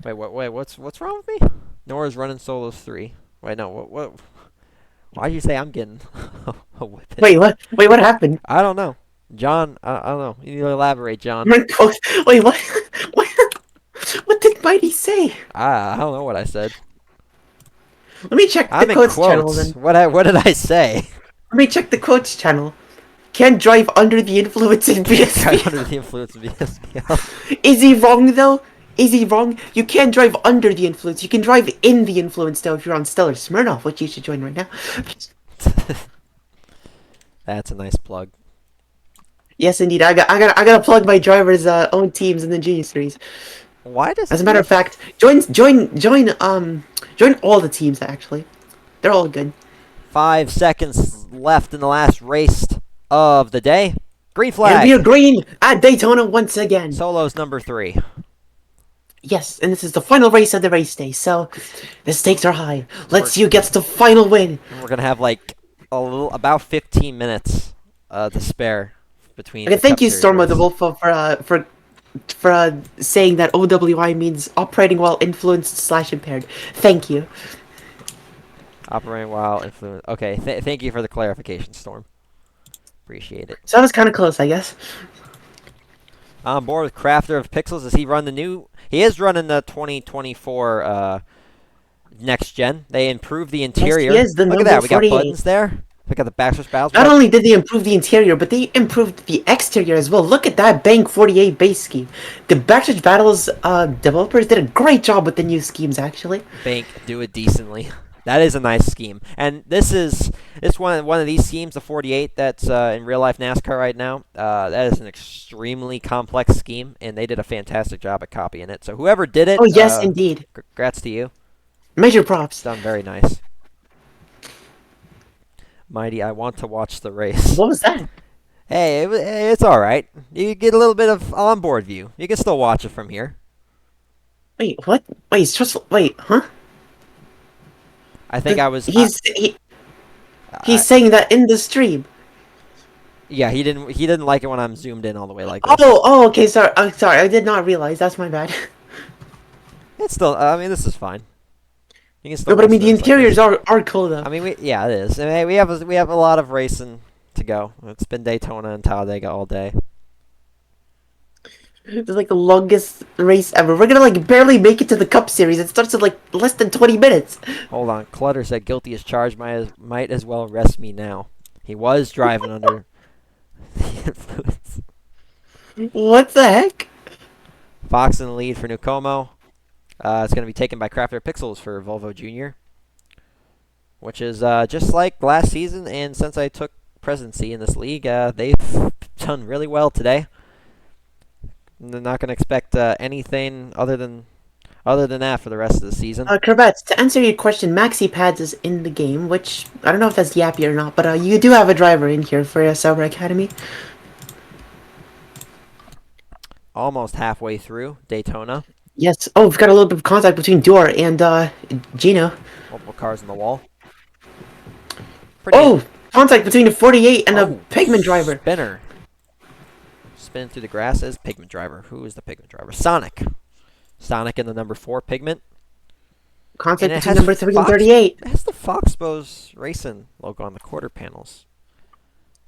Wait, what's wrong with me? Nora's running solos 3. Wait, no, what? Why'd you say I'm getting a whipping? Wait, what? Wait, what happened? I don't know. John, I don't know. You need to elaborate, John. Wait, what? What? What did Mighty say? I don't know what I said. Let me check the I'm in quotes channel quotes. then. What did I say? Let me check the quotes channel. Can't drive under the influence in Drive under BSBL. the influence of BSBL. Is he wrong though? Is he wrong? You can't drive under the influence. You can drive in the influence though if you're on Stellar Smirnov, which you should join right now. That's a nice plug. Yes, indeed. I gotta plug my driver's own teams in the Junior Series. Why does As a he matter of have fact, join all the teams actually. They're all good. 5 seconds left in the last race of the day? Green And we are flag. green at Daytona once again. Solo's number 3. Yes, and this is the final race of the race day, so the stakes are high. Let's see who gets the final win. And we're gonna have like about 15 minutes to spare between. Okay, the thank Cup you, Series Storm of the race. Wolf, for saying that OWI means operating while influenced / impaired. Thank you. Operating while influence. Okay, thank you for the clarification, Storm. Appreciate it. So that was kind of close, I guess. On board with Crafter of Pixels. Does he run the new? He is running the 2024 next gen. They improved the interior. Yes, he is the Look at number that. We got 48. buttons there. We got the backslash battles. Not only did they improve the interior, but they improved the exterior as well. Look at that Bank 48 base scheme. The Backstretch Battles developers did a great job with the new schemes, actually. Bank, do it decently. That is a nice scheme, and this one of these schemes, the 48 that's in real life NASCAR right now. That is an extremely complex scheme, and they did a fantastic job at copying it. So whoever did it, Oh, yes, indeed. congrats to you. Major props. It's done very nice. Mighty, I want to watch the race. What was that? Hey, it's all right. You get a little bit of onboard view. You can still watch it from here. Wait, what? Wait, it's just... Wait, huh? I think I was. He's saying that in the stream. Yeah, he didn't like it when I'm zoomed in all the way like this. Oh, okay, sorry. I'm sorry, I did not realize. That's my bad. It's still. I mean, this is fine. You can No, still. but I watch mean, the this like interiors this. are cool, though. I mean, yeah, it is. I mean, we have a lot of racing to go. It's been Daytona and Talladega all day. It's like the longest race ever. We're gonna, like, barely make it to the Cup Series. It starts in, like, less than 20 minutes. Hold on, Clutter said guilty as charged. Might as well arrest me now. He was driving under the influence. What the heck? Fox in the lead for Nucomo. It's going to be taken by Crafter Pixels for Volvo Junior, which is just like last season. And since I took presidency in this league, they've done really well today. They're not going to expect anything other than that for the rest of the season. Corvette, to answer your question, Maxi Pads is in the game, which I don't know if that's Yappy or not, but you do have a driver in here for Sauber Academy. Almost halfway through Daytona. Yes. Oh, we've got a little bit of contact between Dor and Gino. Multiple cars on the wall. Oh, contact between a 48 and a Pigment driver. Spinner. Spin through the grasses. Pigment driver. Who is the Pigment driver? Sonic. Sonic in the number 4 Pigment. Contact And it between has number 3 and 38. It has the Foxbows Racing logo on the quarter panels.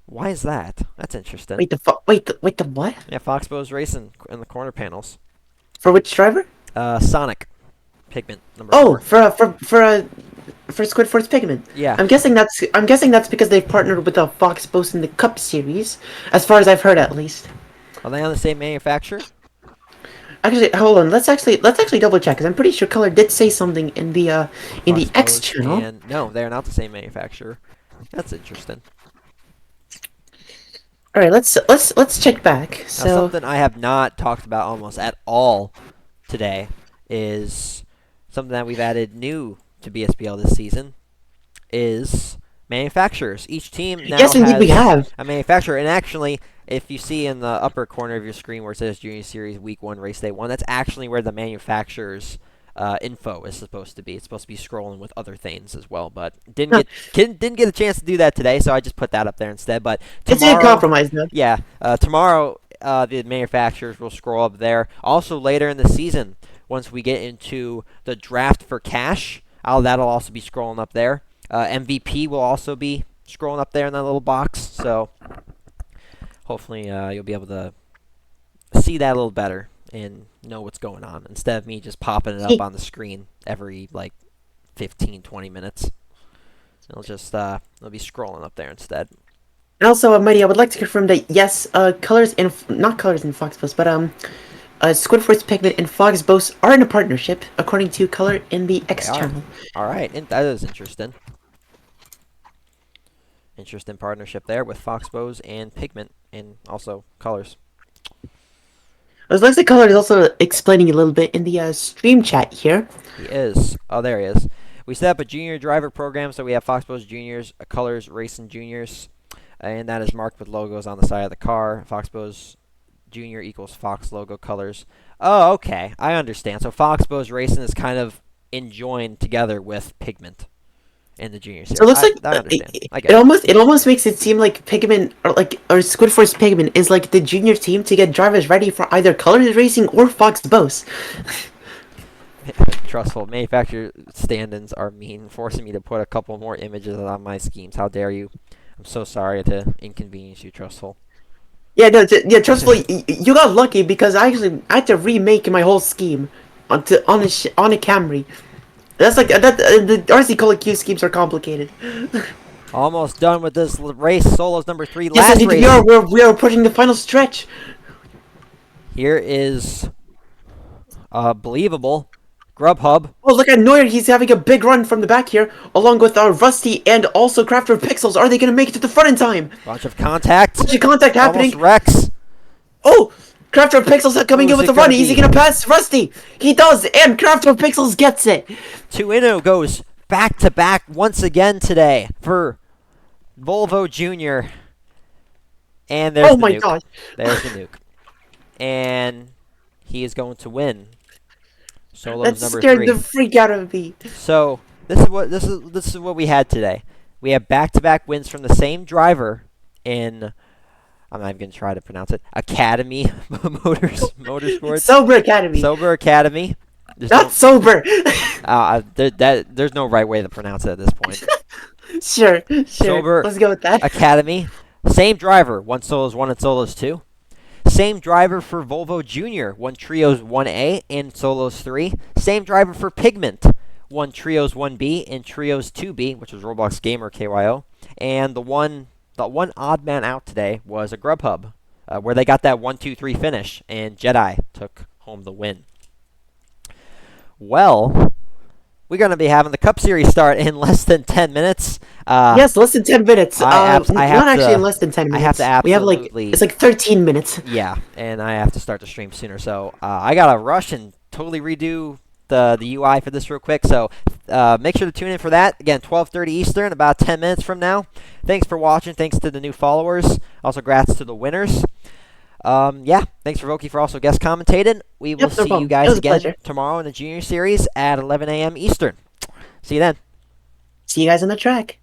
Why is that? That's interesting. Wait, the what? Yeah, Foxbows Racing in the corner panels. For which driver? Sonic. Pigment number 4. For Squid Force Pigment. Yeah. I'm guessing that's because they've partnered with the Foxbows in the Cup Series, as far as I've heard at least. Are they on the same manufacturer? actually hold on. Let's actually double check because I'm pretty sure Color did say something in the X Foxbose channel. and no, they're not the same manufacturer. That's interesting. All right, let's check back. Now, So something I have not talked about almost at all today is something that we've added new to BSBL this season is manufacturers. Each team now yes, indeed we has have. a manufacturer, and actually, if you see in the upper corner of your screen where it says Junior Series Week 1 Race Day 1, that's actually where the manufacturer's info is supposed to be. It's supposed to be scrolling with other things as well, but didn't get a chance to do that today, so I just put that up there instead. But It's a tomorrow, compromise, though. yeah, tomorrow the manufacturers will scroll up there. Also later in the season, once we get into the draft for cash, that'll also be scrolling up there. MVP will also be scrolling up there in that little box, so hopefully you'll be able to see that a little better and know what's going on instead of me just popping it up on the screen every like 15, 20 minutes. It'll just it'll be scrolling up there instead. And also, Mighty, I would like to confirm that yes, colors in not colors in Foxbus, but Squidforce Pigment and Foxbos are in a partnership, according to Color in the They X are. channel. All right, and that is interesting. Interesting partnership there with Foxbos and Pigment and also Colors. As long as the Color is also explaining a little bit in the stream chat here. He is. Oh, there he is. We set up a junior driver program, so we have Foxbos Juniors, Colors Racing Juniors, and that is marked with logos on the side of the car. Foxbos Junior equals Fox logo colors. Oh, okay. I understand. So Foxbos Racing is kind of enjoined together with Pigment in the junior series. So it looks like I understand. I get it almost makes it seem like Pigment or Squidforce Pigment is like the junior team to get drivers ready for either Colors Racing or Foxbos. Trustful. Manufacturer stand-ins are mean, forcing me to put a couple more images on my schemes. How dare you? I'm so sorry to inconvenience you, Trustful. Yeah, no, yeah, truthfully, you got lucky because I had to remake my whole scheme on a Camry. That's like the RC Color Q schemes are complicated. Almost done with this race. Solos number 3. Yes, Last indeed, race. we are pushing the final stretch. Here is believable Grubhub. Oh, look at Neuer. He's having a big run from the back here, along with Rusty and also Crafter of Pixels. Are they going to make it to the front in time? Bunch of contact. Bunch of contact happening. Almost wrecks. Oh, Crafter of Pixels coming in with the run. Is he be? going to pass Rusty? He does, and Crafter of Pixels gets it. Tuino goes back-to-back once again today for Volvo Jr. And there's Oh the my nuke. god. There's the nuke. And he is going to win. Solos That number scared 3. the freak out of me. So this is what we had today. We have back-to-back wins from the same driver in. I'm not even gonna try to pronounce it. Academy Motorsports. Sober Academy. Sober Academy. Not sober. There's no right way to pronounce it at this point. Sure. Sober Let's go with that. Academy. Same driver. Won Solos 1 and Solos 2. Same driver for Volvo Jr. Won Trios 1A and Solos 3. Same driver for Pigment. Won Trios 1B and Trios 2B, which was Roblox Gamer KYO. And the one odd man out today was a Grubhub, where they got that 1-2-3 finish, and Jedi took home the win. Well, we're going to be having the Cup Series start in less than 10 minutes. Yes, less than 10 minutes. Not actually in less than 10 minutes. I have to absolutely. We have it's like 13 minutes. Yeah, and I have to start the stream sooner, so I got to rush and totally redo the UI for this real quick. So make sure to tune in for that. Again, 12:30 Eastern, about 10 minutes from now. Thanks for watching. Thanks to the new followers. Also, congrats to the winners. Yeah, thanks for Voki for also guest commentating. We will see you guys again tomorrow in the Junior Series at 11 a.m. Eastern. See you then. See you guys on the track.